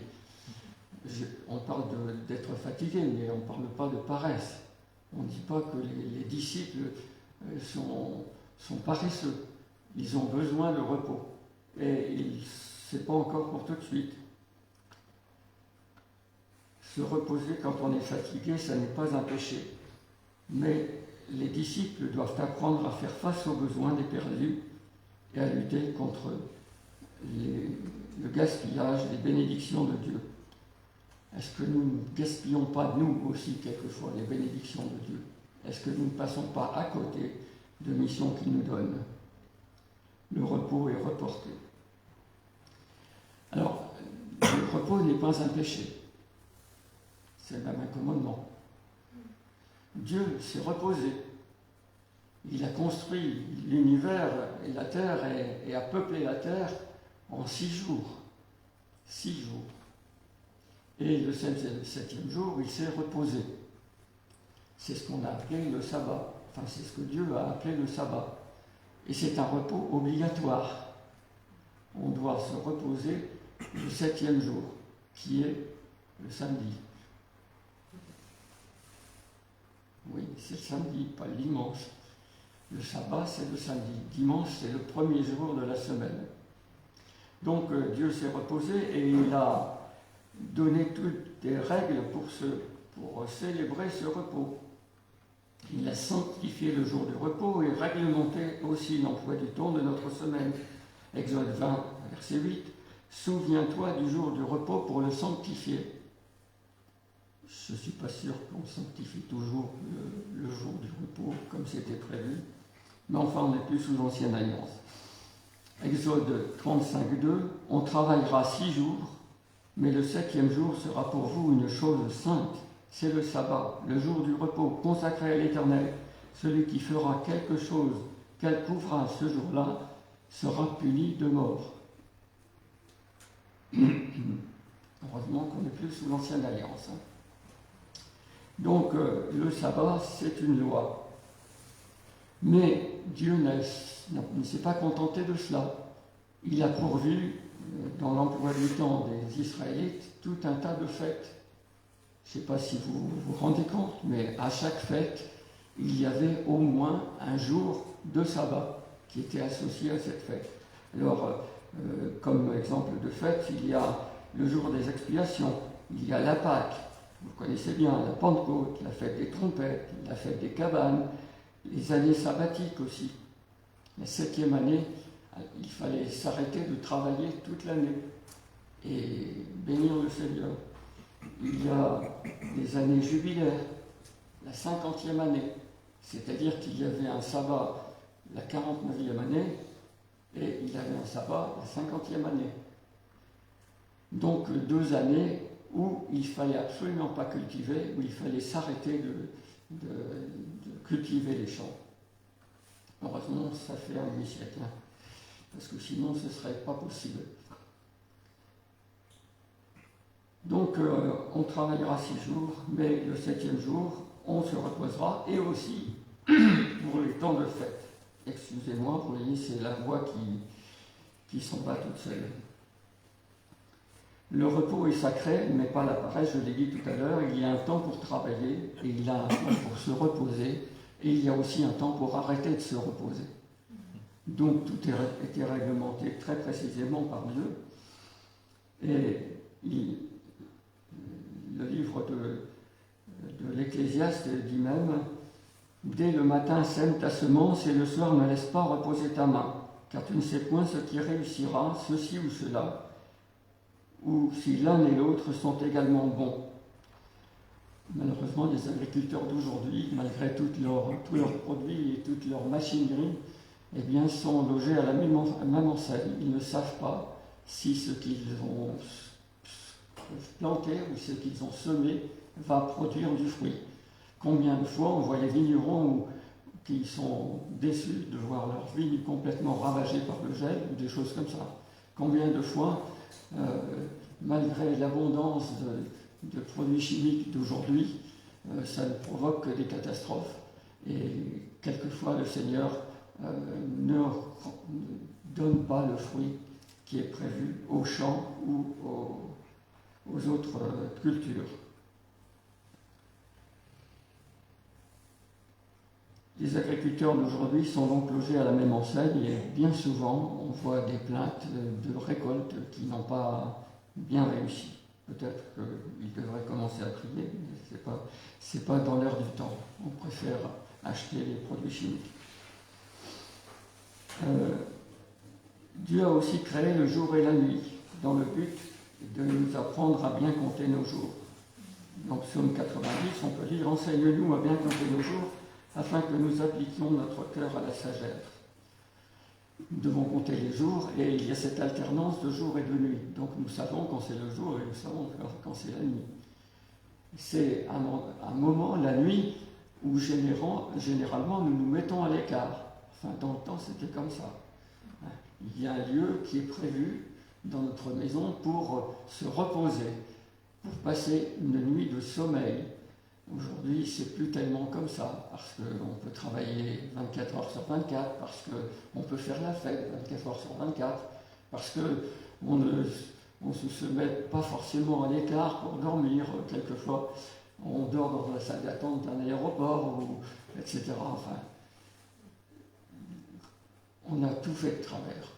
On parle d'être fatigué, mais on ne parle pas de paresse. On ne dit pas que les disciples sont paresseux. Ils ont besoin de repos. Et ce n'est pas encore pour tout de suite. Se reposer quand on est fatigué, ça n'est pas un péché. Mais les disciples doivent apprendre à faire face aux besoins des perdus et à lutter contre le gaspillage des bénédictions de Dieu. Est-ce que nous ne gaspillons pas, nous aussi, quelquefois, les bénédictions de Dieu? Est-ce que nous ne passons pas à côté de missions qu'il nous donne? Le repos est reporté. Alors, le repos n'est pas un péché. C'est même un commandement. Dieu s'est reposé. Il a construit l'univers et la terre et a peuplé la terre en 6 jours. 6 jours. Et le 7e jour, il s'est reposé. C'est ce qu'on a appelé le sabbat. Enfin, c'est ce que Dieu a appelé le sabbat. Et c'est un repos obligatoire. On doit se reposer le 7e jour, qui est le samedi. Oui, c'est le samedi, pas le dimanche. Le sabbat, c'est le samedi. Dimanche, c'est le premier jour de la semaine. Donc, Dieu s'est reposé et il a donné toutes des règles pour célébrer ce repos. Il a sanctifié le jour du repos et réglementé aussi l'emploi du temps de notre semaine. Exode 20, verset 8. Souviens-toi du jour du repos pour le sanctifier. Je ne suis pas sûr qu'on sanctifie toujours le jour du repos comme c'était prévu. Mais enfin, on n'est plus sous l'ancienne alliance. Exode 35, 2. On travaillera 6 jours, mais le 7e jour sera pour vous une chose sainte. C'est le sabbat, le jour du repos, consacré à l'Éternel. Celui qui fera quelque chose qu'elle couvra ce jour-là sera puni de mort. Heureusement qu'on n'est plus sous l'ancienne alliance. Donc, le sabbat, c'est une loi. Mais Dieu ne s'est pas contenté de cela. Il a pourvu, dans l'emploi du temps des Israélites, tout un tas de fêtes. Je ne sais pas si vous vous rendez compte, mais à chaque fête, il y avait au moins un jour de sabbat qui était associé à cette fête. Alors, comme exemple de fête, il y a le jour des expiations, il y a la Pâque, vous connaissez bien, la Pentecôte, la fête des trompettes, la fête des cabanes, les années sabbatiques aussi. La 7e année, il fallait s'arrêter de travailler toute l'année et bénir le Seigneur. Il y a les années jubilaires, la 50e année, c'est-à-dire qu'il y avait un sabbat la 49e année et il y avait un sabbat la 50e année. Donc 2 années où il ne fallait absolument pas cultiver, où il fallait s'arrêter de cultiver les champs. Heureusement, ça fait un demi-siècle, parce que sinon ce ne serait pas possible. Donc on travaillera 6 jours, mais le 7e jour, on se reposera, et aussi pour les temps de fête. Excusez-moi, vous voyez, c'est la voix qui s'en va toute seule. Le repos est sacré, mais pas la paresse, je l'ai dit tout à l'heure. Il y a un temps pour travailler, et il y a un temps pour se reposer, et il y a aussi un temps pour arrêter de se reposer. Donc tout a été réglementé très précisément par Dieu. Et le livre de l'Ecclésiaste dit même « Dès le matin sème ta semence, et le soir ne laisse pas reposer ta main, car tu ne sais point ce qui réussira, ceci ou cela, ou si l'un et l'autre sont également bons. » Malheureusement, les agriculteurs d'aujourd'hui, malgré tous leurs produits et toute leur machinerie, eh bien, sont logés à la même enseigne. Ils ne savent pas si ce qu'ils ont planté ou ce qu'ils ont semé va produire du fruit. Combien de fois on voit les vignerons qui sont déçus de voir leur vigne complètement ravagée par le gel ou des choses comme ça. Combien de fois, malgré l'abondance de produits chimiques d'aujourd'hui, ça ne provoque que des catastrophes. Et quelquefois, le Seigneur ne donne pas le fruit qui est prévu aux champs ou aux autres cultures. Les agriculteurs d'aujourd'hui sont donc logés à la même enseigne et bien souvent on voit des plaintes de récoltes qui n'ont pas bien réussi. Peut-être qu'ils devraient commencer à prier, mais ce n'est pas dans l'air du temps. On préfère acheter les produits chimiques. Dieu a aussi créé le jour et la nuit dans le but de nous apprendre à bien compter nos jours. Donc Psaume 90, on peut lire « Enseigne-nous à bien compter nos jours, afin que nous appliquions notre cœur à la sagesse. » Nous devons compter les jours et il y a cette alternance de jour et de nuit. Donc nous savons quand c'est le jour et nous savons quand c'est la nuit. C'est un moment, la nuit, où généralement nous nous mettons à l'écart. Enfin, dans le temps, c'était comme ça. Il y a un lieu qui est prévu dans notre maison pour se reposer, pour passer une nuit de sommeil. Aujourd'hui, c'est plus tellement comme ça, parce qu'on peut travailler 24 heures sur 24, parce qu'on peut faire la fête 24 heures sur 24, parce qu'on ne se met pas forcément à l'écart pour dormir. Quelquefois, on dort dans la salle d'attente d'un aéroport, etc. Enfin, on a tout fait de travers.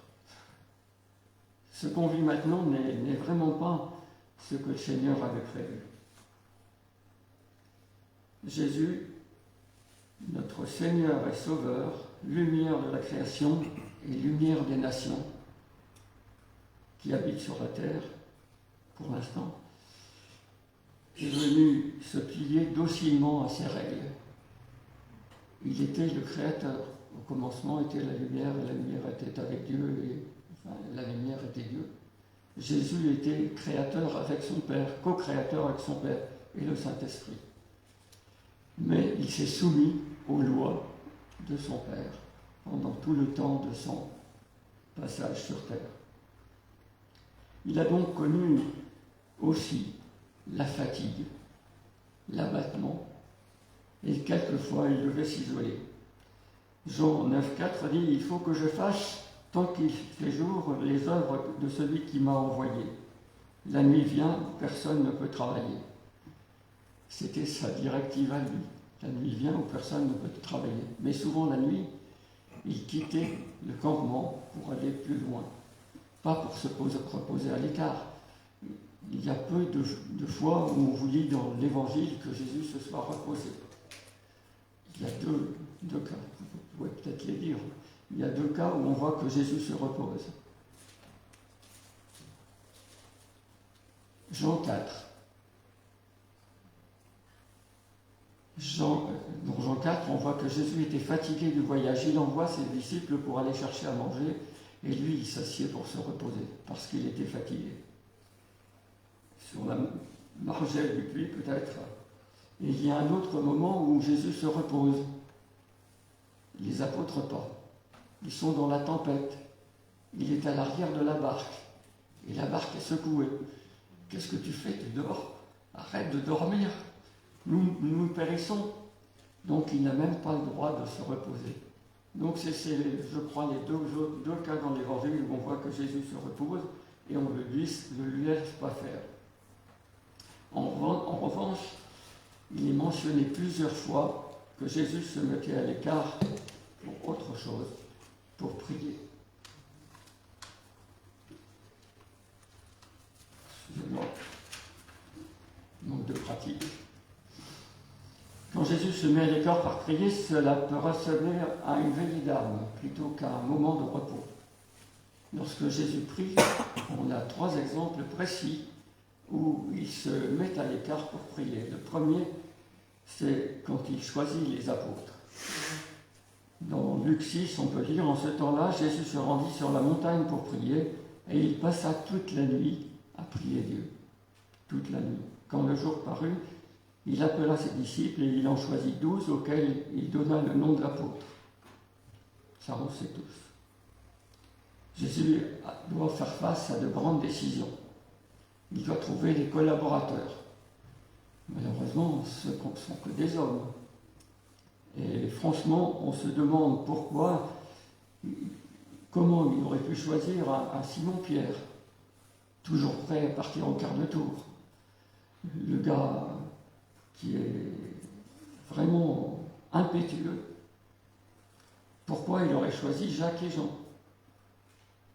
Ce qu'on vit maintenant n'est vraiment pas ce que le Seigneur avait prévu. Jésus, notre Seigneur et Sauveur, lumière de la création et lumière des nations, qui habite sur la terre, pour l'instant, est venu se plier docilement à ses règles. Il était le Créateur. Au commencement était la lumière, et la lumière était avec Dieu, et la lumière était Dieu. Jésus était créateur avec son Père, co-créateur avec son Père et le Saint-Esprit. Mais il s'est soumis aux lois de son Père pendant tout le temps de son passage sur terre. Il a donc connu aussi la fatigue, l'abattement, et quelquefois il devait s'isoler. Jean 9,4 dit « Il faut que je fasse, tant qu'il fait jour, les œuvres de celui qui m'a envoyé. La nuit vient, personne ne peut travailler. » C'était sa directive à lui. La nuit vient où personne ne peut travailler. Mais souvent la nuit, il quittait le campement pour aller plus loin. Pas pour se reposer à l'écart. Il y a peu de fois où on vous lit dans l'Évangile que Jésus se soit reposé. Il y a deux cas, vous pouvez peut-être les dire. Il y a 2 cas où on voit que Jésus se repose. Jean 4. Dans Jean 4, on voit que Jésus était fatigué du voyage. Il envoie ses disciples pour aller chercher à manger et lui, il s'assied pour se reposer parce qu'il était fatigué. Sur la margelle du puits, peut-être. Et il y a un autre moment où Jésus se repose. Les apôtres pas. Ils sont dans la tempête. Il est à l'arrière de la barque. Et la barque est secouée. Qu'est-ce que tu fais? Tu dors? Arrête de dormir. Nous périssons. Donc il n'a même pas le droit de se reposer. Donc c'est je crois, les deux cas dans l'Évangile où on voit que Jésus se repose et on ne lui laisse pas faire. En revanche, il est mentionné plusieurs fois que Jésus se mettait à l'écart pour autre chose, pour prier. Excusez-moi, manque de pratique. Quand Jésus se met à l'écart par prier, cela peut ressembler à une veillée d'âme plutôt qu'à un moment de repos. Lorsque Jésus prie, on a 3 exemples précis où il se met à l'écart pour prier. Le premier, c'est quand il choisit les apôtres. Dans Luc 6, on peut lire, en ce temps-là, Jésus se rendit sur la montagne pour prier, et il passa toute la nuit à prier Dieu. Toute la nuit. Quand le jour parut, il appela ses disciples et il en choisit 12 auxquels il donna le nom d'apôtres. Ça, on sait tous. Jésus doit faire face à de grandes décisions. Il doit trouver des collaborateurs. Malheureusement, ce ne sont que des hommes. Et franchement, on se demande pourquoi, comment il aurait pu choisir un Simon-Pierre, toujours prêt à partir au quart de tour. Le gars qui est vraiment impétueux. Pourquoi il aurait choisi Jacques et Jean,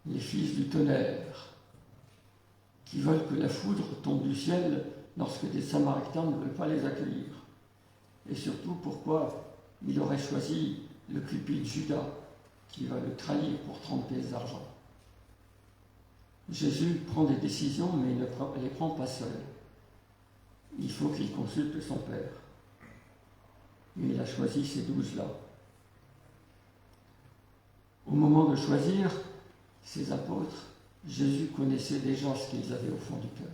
les fils du tonnerre, qui veulent que la foudre tombe du ciel lorsque des Samaritains ne veulent pas les accueillir? Et surtout, pourquoi il aurait choisi le cupide Judas, qui va le trahir pour 30 pièces d'argent? Jésus prend des décisions, mais il ne les prend pas seul. Il faut qu'il consulte son Père. Et il a choisi ces 12-là. Au moment de choisir ces apôtres, Jésus connaissait déjà ce qu'ils avaient au fond du cœur.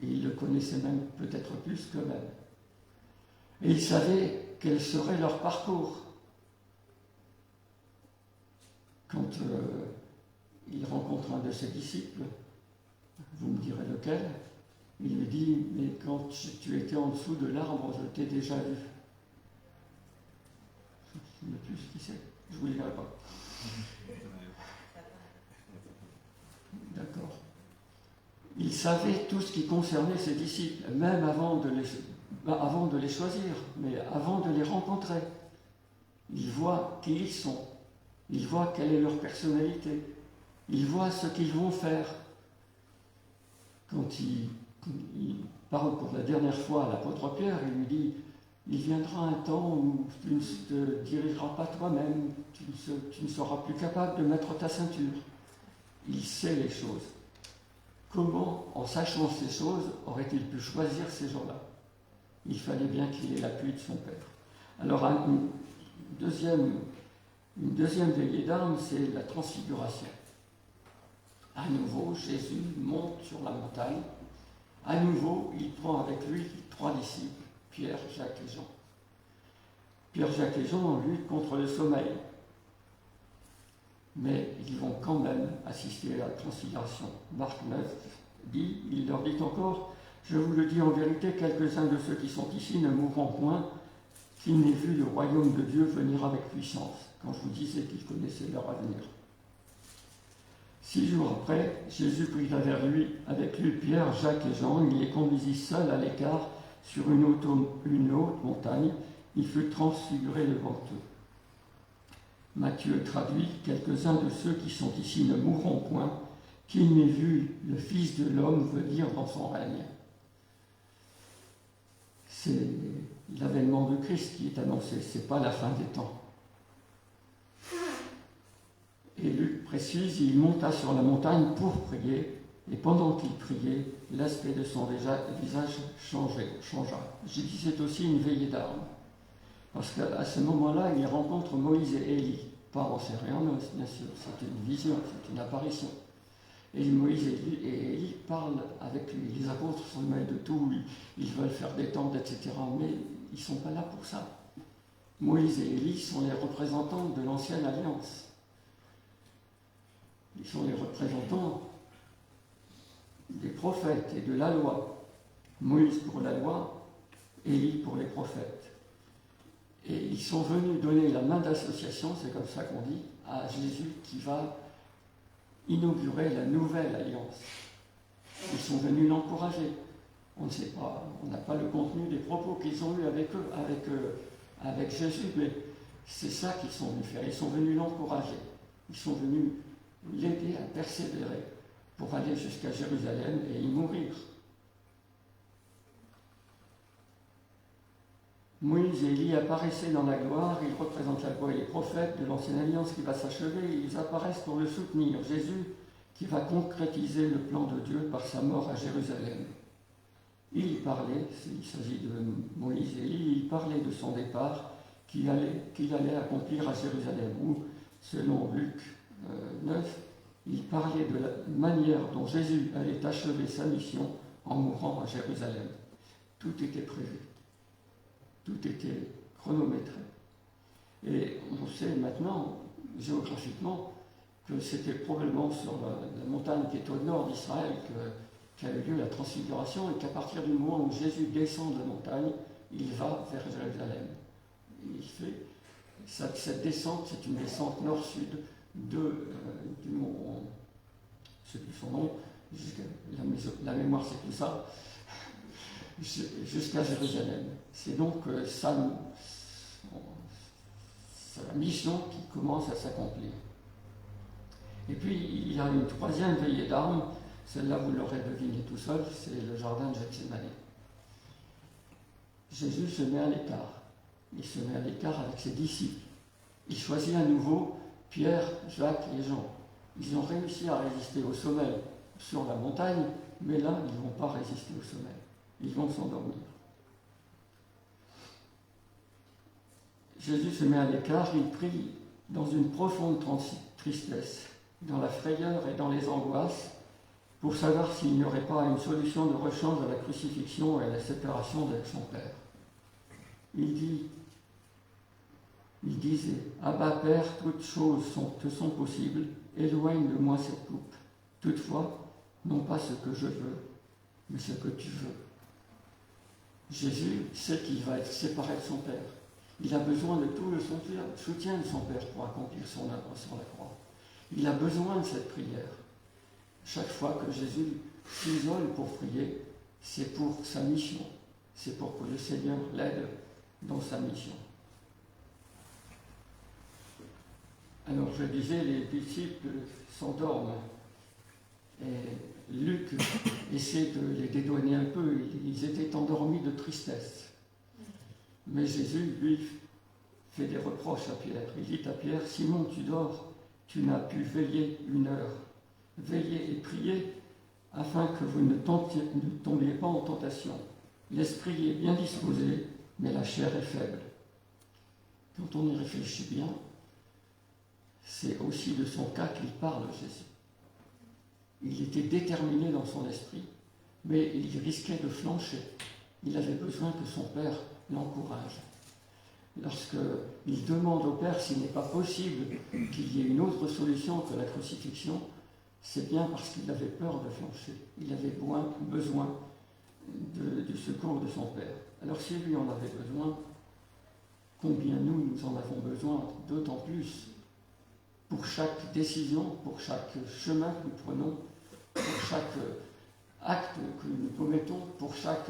Et il le connaissait même peut-être plus qu'eux-mêmes. Et il savait quel serait leur parcours. Quand il rencontre un de ses disciples, vous me direz lequel, il lui dit « Mais quand tu étais en dessous de l'arbre, je t'ai déjà vu. » Je ne sais plus qui c'est, je ne vous le dirai pas. D'accord. Il savait tout ce qui concernait ses disciples, même avant de les choisir, mais avant de les rencontrer. Il voit qui ils sont, il voit quelle est leur personnalité, il voit ce qu'ils vont faire. Quand il parle pour la dernière fois à l'apôtre Pierre, il lui dit « Il viendra un temps où tu ne te dirigeras pas toi-même, tu ne seras plus capable de mettre ta ceinture. » Il sait les choses. Comment, en sachant ces choses, aurait-il pu choisir ces gens-là? Il fallait bien qu'il ait l'appui de son Père. Alors, une deuxième veillée d'armes, c'est la transfiguration. À nouveau, Jésus monte sur la montagne. À nouveau, il prend avec lui 3 disciples, Pierre, Jacques et Jean. Pierre, Jacques et Jean luttent contre le sommeil. Mais ils vont quand même assister à la transfiguration. Marc 9 dit, il leur dit encore, « Je vous le dis en vérité, quelques-uns de ceux qui sont ici ne mourront point, qu'ils n'aient vu le royaume de Dieu venir avec puissance. » Quand je vous disais qu'ils connaissaient leur avenir. 6 jours après, Jésus prit avec lui Pierre, Jacques et Jean. Il les conduisit seuls à l'écart sur une haute montagne. Il fut transfiguré devant eux. Matthieu traduit, « Quelques-uns de ceux qui sont ici ne mourront point, qu'ils n'aient vu le Fils de l'homme venir dans son règne. » C'est l'avènement de Christ qui est annoncé, ce n'est pas la fin des temps. Et Luc précise, il monta sur la montagne pour prier, et pendant qu'il priait, l'aspect de son visage changea. J'ai dit c'est aussi une veillée d'armes. Parce qu'à ce moment-là, il rencontre Moïse et Élie. Pas en chair et en os, bien sûr, c'est une vision, c'est une apparition. Et Moïse et Élie parlent avec lui. Les apôtres sont mêlés de tout, ils veulent faire des tentes, etc. Mais ils ne sont pas là pour ça. Moïse et Élie sont les représentants de l'ancienne alliance. Ils sont les représentants des prophètes et de la loi. Moïse pour la loi, Élie pour les prophètes. Et ils sont venus donner la main d'association, c'est comme ça qu'on dit, à Jésus qui va inaugurer la nouvelle alliance. Ils sont venus l'encourager. On ne sait pas, on n'a pas le contenu des propos qu'ils ont eus avec Jésus, mais c'est ça qu'ils sont venus faire. Ils sont venus l'encourager. Ils sont venus l'aider à persévérer pour aller jusqu'à Jérusalem et y mourir. Moïse et Élie apparaissaient dans la gloire, ils représentent la loi et les prophètes de l'ancienne alliance qui va s'achever, ils apparaissent pour le soutenir. Jésus qui va concrétiser le plan de Dieu par sa mort à Jérusalem. il parlait, il s'agit de Moïse et Élie, il parlait de son départ qu'il allait accomplir à Jérusalem, où, selon Luc 9, il parlait de la manière dont Jésus allait achever sa mission en mourant à Jérusalem. Tout était prévu, tout était chronométré. Et on sait maintenant, géographiquement, que c'était probablement sur la montagne qui est au nord d'Israël qu'a eu lieu la transfiguration, et qu'à partir du moment où Jésus descend de la montagne, il va vers Jérusalem. Il fait cette descente, c'est une descente nord-sud du mont, je ne sais plus son nom, la mémoire c'est tout ça, jusqu'à Jérusalem. C'est donc la mission qui commence à s'accomplir. Et puis il y a une troisième veillée d'armes, celle-là vous l'aurez deviné tout seul, c'est le jardin de Gethsémani. Jésus se met à l'écart. Il se met à l'écart avec ses disciples. Il choisit à nouveau Pierre, Jacques et Jean. Ils ont réussi à résister au sommeil sur la montagne, mais là, ils ne vont pas résister au sommeil. Ils vont s'endormir. Jésus se met à l'écart, il prie dans une profonde tristesse, dans la frayeur et dans les angoisses, pour savoir s'il n'y aurait pas une solution de rechange à la crucifixion et à la séparation avec son Père. Il disait, « Abba Père, toutes choses te sont possibles, éloigne de moi cette coupe. Toutefois, non pas ce que je veux, mais ce que tu veux. » Jésus sait qu'il va être séparé de son Père. Il a besoin de tout le soutien de son Père pour accomplir son œuvre sur la croix. Il a besoin de cette prière. Chaque fois que Jésus s'isole pour prier, c'est pour sa mission. C'est pour que le Seigneur l'aide dans sa mission. Alors je disais, les disciples s'endorment. Et Luc essaie de les dédouaner un peu. Ils étaient endormis de tristesse. Mais Jésus, lui, fait des reproches à Pierre. Il dit à Pierre, « Simon, tu dors, tu n'as pu veiller une heure. Veillez et priez afin que vous ne tombiez pas en tentation. L'esprit est bien disposé, mais la chair est faible. » Quand on y réfléchit bien, c'est aussi de son cas qu'il parle, Jésus. Il était déterminé dans son esprit, mais il risquait de flancher. Il avait besoin que son Père l'encourage. Lorsqu'il demande au Père s'il n'est pas possible qu'il y ait une autre solution que la crucifixion, c'est bien parce qu'il avait peur de flancher. Il avait besoin du secours de son Père. Alors si lui en avait besoin, combien nous en avons besoin, d'autant plus pour chaque décision, pour chaque chemin que nous prenons, pour chaque acte que nous commettons, pour chaque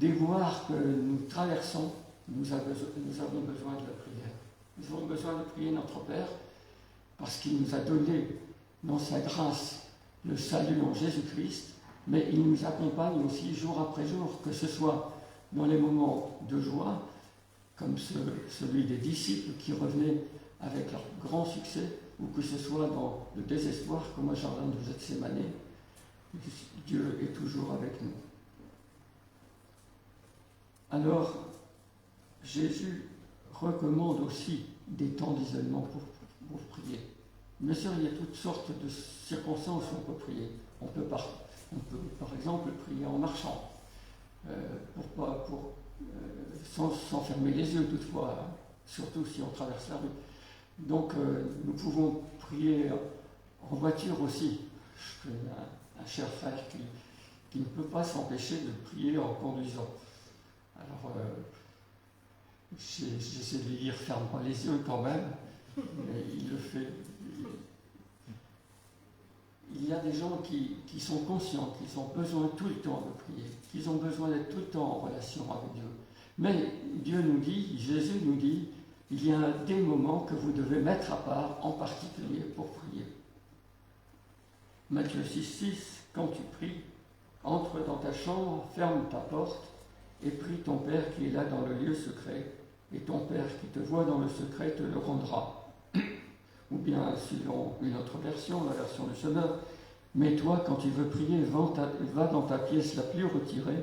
déboire que nous traversons, nous avons besoin de la prière. Nous avons besoin de prier notre Père parce qu'il nous a donné dans sa grâce le salut en Jésus-Christ, mais il nous accompagne aussi jour après jour, que ce soit dans les moments de joie, comme celui des disciples qui revenaient avec leur grand succès, ou que ce soit dans le désespoir, comme au jardin de Gethsémani. Dieu est toujours avec nous. Alors, Jésus recommande aussi des temps d'isolement pour prier. Bien sûr, il y a toutes sortes de circonstances où on peut prier. On peut par exemple prier en marchant, sans fermer les yeux toutefois, hein, surtout si on traverse la rue. Donc nous pouvons prier en voiture aussi. Je connais un cher frère qui ne peut pas s'empêcher de prier en conduisant. Alors j'essaie de lui dire ferme pas les yeux quand même, mais il le fait. Il y a des gens qui sont conscients qu'ils ont besoin tout le temps de prier, qu'ils ont besoin d'être tout le temps en relation avec Dieu. Mais Dieu nous dit, Jésus nous dit, il y a des moments que vous devez mettre à part, en particulier pour prier. Matthieu 6,6, quand tu pries, entre dans ta chambre, ferme ta porte et prie ton Père qui est là dans le lieu secret, et ton Père qui te voit dans le secret te le rendra. Ou bien, selon une autre version, la version du Semeur, Mais toi, quand tu veux prier, va dans ta pièce la plus retirée,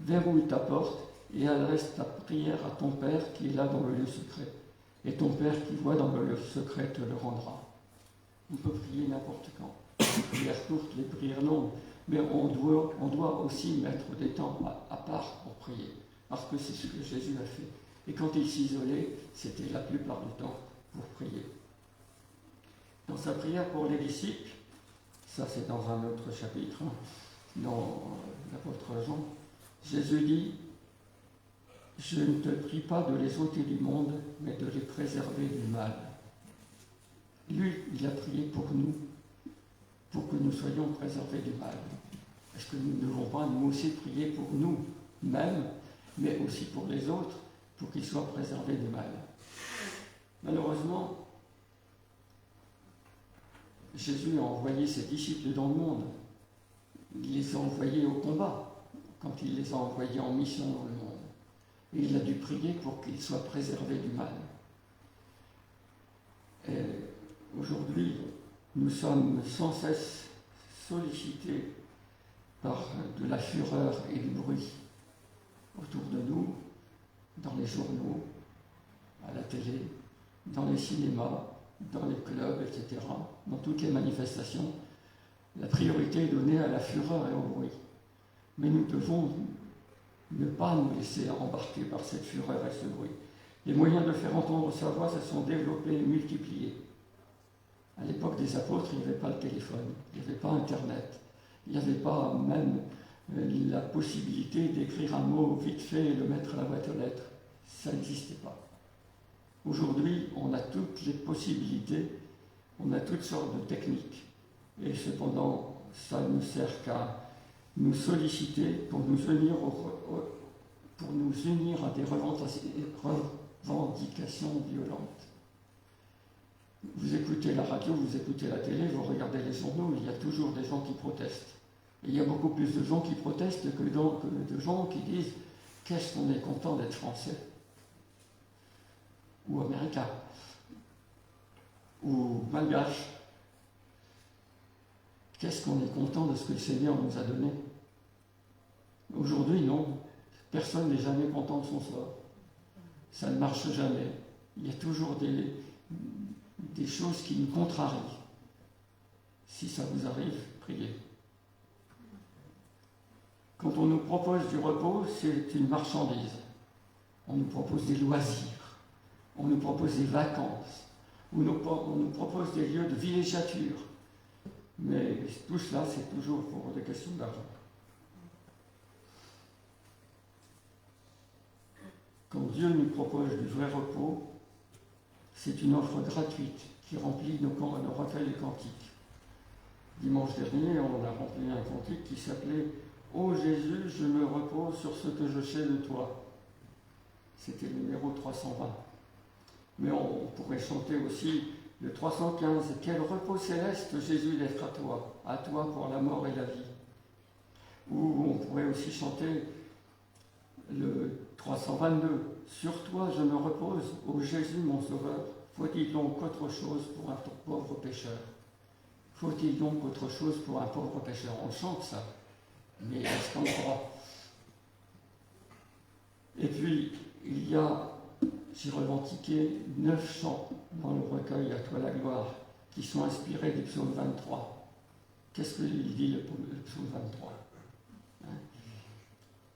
verrouille ta porte et adresse ta prière à ton Père qui est là dans le lieu secret. Et ton Père qui voit dans le lieu secret te le rendra. On peut prier n'importe quand. Les prières courtes, les prières longues. Mais on doit aussi mettre des temps à part pour prier. Parce que c'est ce que Jésus a fait. Et quand il s'isolait, c'était la plupart du temps pour prier. Dans sa prière pour les disciples, ça c'est dans un autre chapitre, dans l'apôtre Jean, Jésus dit « Je ne te prie pas de les ôter du monde, mais de les préserver du mal. » Lui, il a prié pour nous, pour que nous soyons préservés du mal. Est-ce que nous ne devons pas nous aussi prier pour nous-mêmes, mais aussi pour les autres, pour qu'ils soient préservés du mal? Malheureusement, Jésus a envoyé ses disciples dans le monde. Il les a envoyés au combat, quand il les a envoyés en mission dans le monde. Et il a dû prier pour qu'ils soient préservés du mal. Et aujourd'hui, nous sommes sans cesse sollicités par de la fureur et du bruit autour de nous, dans les journaux, à la télé, dans les cinémas, dans les clubs, etc., dans toutes les manifestations. La priorité est donnée à la fureur et au bruit. Mais nous devons ne pas nous laisser embarquer par cette fureur et ce bruit. Les moyens de faire entendre sa voix se sont développés et multipliés. À l'époque des apôtres, il n'y avait pas le téléphone, il n'y avait pas Internet, il n'y avait pas même la possibilité d'écrire un mot vite fait et le mettre à la boîte aux lettres. Ça n'existait pas. Aujourd'hui, on a toutes les possibilités, on a toutes sortes de techniques. Et cependant, ça ne sert qu'à nous solliciter pour nous unir à des revendications violentes. Vous écoutez la radio, vous écoutez la télé, vous regardez les journaux, il y a toujours des gens qui protestent. Et il y a beaucoup plus de gens qui protestent que de gens qui disent « qu'est-ce qu'on est content d'être français ?» ou américain, ou malgache. Qu'est-ce qu'on est content de ce que le Seigneur nous a donné? Aujourd'hui, non. Personne n'est jamais content de son sort. Ça ne marche jamais. Il y a toujours des choses qui nous contrarient. Si ça vous arrive, priez. Quand on nous propose du repos, c'est une marchandise. On nous propose des loisirs. On nous propose des vacances, on nous propose des lieux de villégiature. Mais tout cela, c'est toujours pour des questions d'argent. Quand Dieu nous propose du vrai repos, c'est une offre gratuite qui remplit nos recueils de cantiques. Dimanche dernier, on a rempli un cantique qui s'appelait « Ô Jésus, je me repose sur ce que je sais de toi ». C'était le numéro 320. Mais on pourrait chanter aussi le 315. « Quel repos céleste, Jésus, d'être à toi pour la mort et la vie. » Ou on pourrait aussi chanter le 322. « Sur toi je me repose, ô Jésus mon sauveur. Faut-il donc autre chose pour un pauvre pécheur? Faut-il donc autre chose pour un pauvre pécheur ?» On chante ça, mais est-ce qu'on croit? Et puis, il y a... J'ai revendiqué 9 chants dans le recueil « À toi la gloire » qui sont inspirés du psaume 23. Qu'est-ce qu'il dit le psaume 23 hein?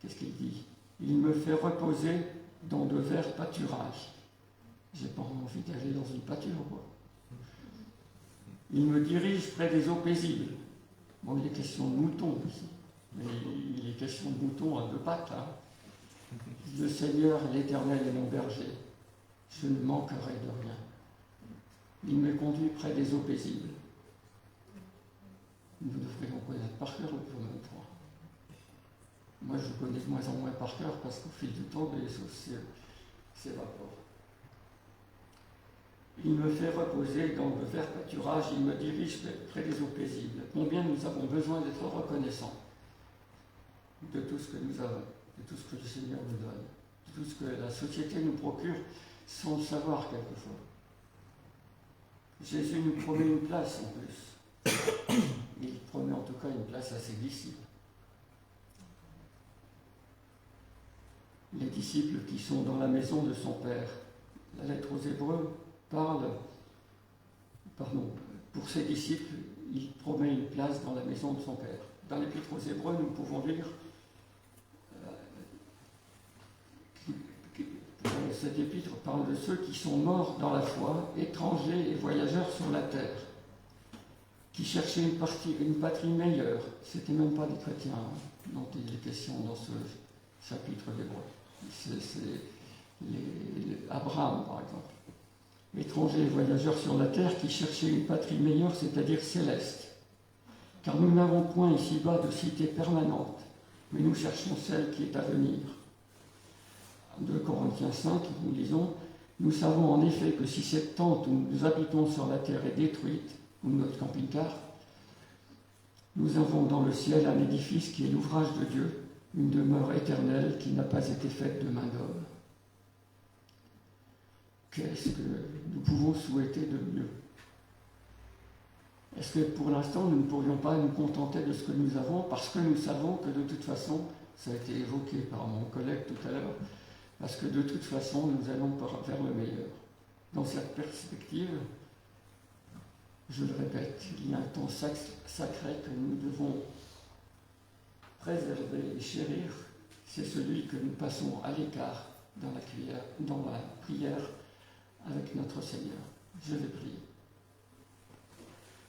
Qu'est-ce qu'il dit? Il me fait reposer dans de verts pâturages. J'ai pas envie d'aller dans une pâture, quoi. Il me dirige près des eaux paisibles. Bon, il est question de moutons ici, mais il est question de moutons à 2 pattes. Hein. Le Seigneur, l'Éternel est mon berger. Je ne manquerai de rien. Il me conduit près des eaux paisibles. Nous devrions connaître par cœur le psaume 23. Moi, je connais de moins en moins par cœur parce qu'au fil du temps, les choses s'évaporent. Il me fait reposer dans de verts pâturages, il me dirige près des eaux paisibles. Combien nous avons besoin d'être reconnaissants de tout ce que nous avons, de tout ce que le Seigneur nous donne, de tout ce que la société nous procure, sans le savoir quelquefois. Jésus nous promet une place en plus. il promet en tout cas une place à ses disciples. Les disciples qui sont dans la maison de son Père. La lettre aux Hébreux parle, pour ses disciples, il promet une place dans la maison de son Père. Dans l'Épître aux Hébreux, nous pouvons lire cet épître parle de ceux qui sont morts dans la foi, étrangers et voyageurs sur la terre, qui cherchaient une patrie meilleure. C'était même pas des chrétiens dont il est question dans ce chapitre d'Hébreux. C'est Abraham, par exemple. Étrangers et voyageurs sur la terre qui cherchaient une patrie meilleure, c'est-à-dire céleste. Car nous n'avons point ici-bas de cité permanente, mais nous cherchons celle qui est à venir. 2 Corinthiens 5, nous lisons « Nous savons en effet que si cette tente où nous habitons sur la terre est détruite, ou notre camping-car, nous avons dans le ciel un édifice qui est l'ouvrage de Dieu, une demeure éternelle qui n'a pas été faite de main d'homme. » Qu'est-ce que nous pouvons souhaiter de mieux? Est-ce que pour l'instant nous ne pourrions pas nous contenter de ce que nous avons, parce que nous savons que de toute façon, ça a été évoqué par mon collègue tout à l'heure, parce que de toute façon, nous allons vers le meilleur. Dans cette perspective, je le répète, il y a un temps sacré que nous devons préserver et chérir. C'est celui que nous passons à l'écart dans la prière avec notre Seigneur. Je vais prier.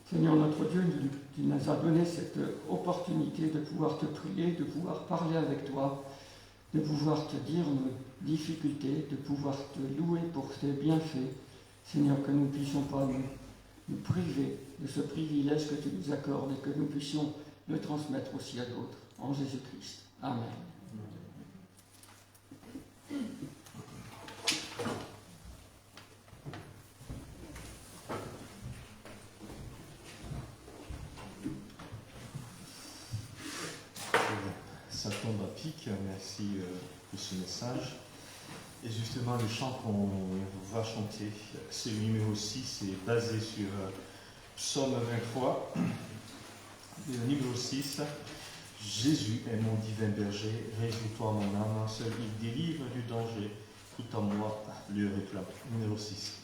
Seigneur notre Dieu, tu nous as donné cette opportunité de pouvoir te prier, de pouvoir parler avec toi, de pouvoir te dire nos difficultés, de pouvoir te louer pour tes bienfaits. Seigneur, que nous ne puissions pas nous priver de ce privilège que tu nous accordes et que nous puissions le transmettre aussi à d'autres. En Jésus-Christ. Amen. Ça tombe à pic, merci pour ce message. Et justement, le chant qu'on va chanter, c'est le numéro 6, c'est basé sur Psaume 23. Le numéro 6, Jésus est mon divin berger, réjouis-toi mon âme, seul il délivre du danger, tout en moi le réclame. Numéro 6.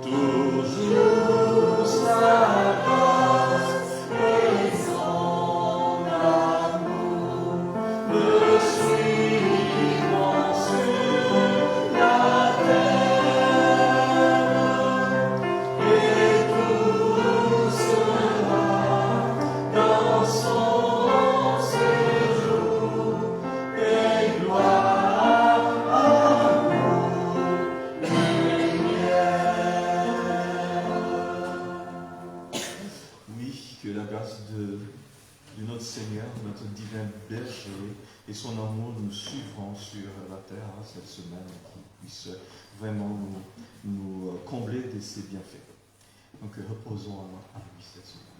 Toujours ça. Oui, que la grâce de notre Seigneur, notre divin berger, et son amour nous suivront sur la terre cette semaine, qui puisse vraiment nous combler de ses bienfaits. Donc reposons à lui cette semaine.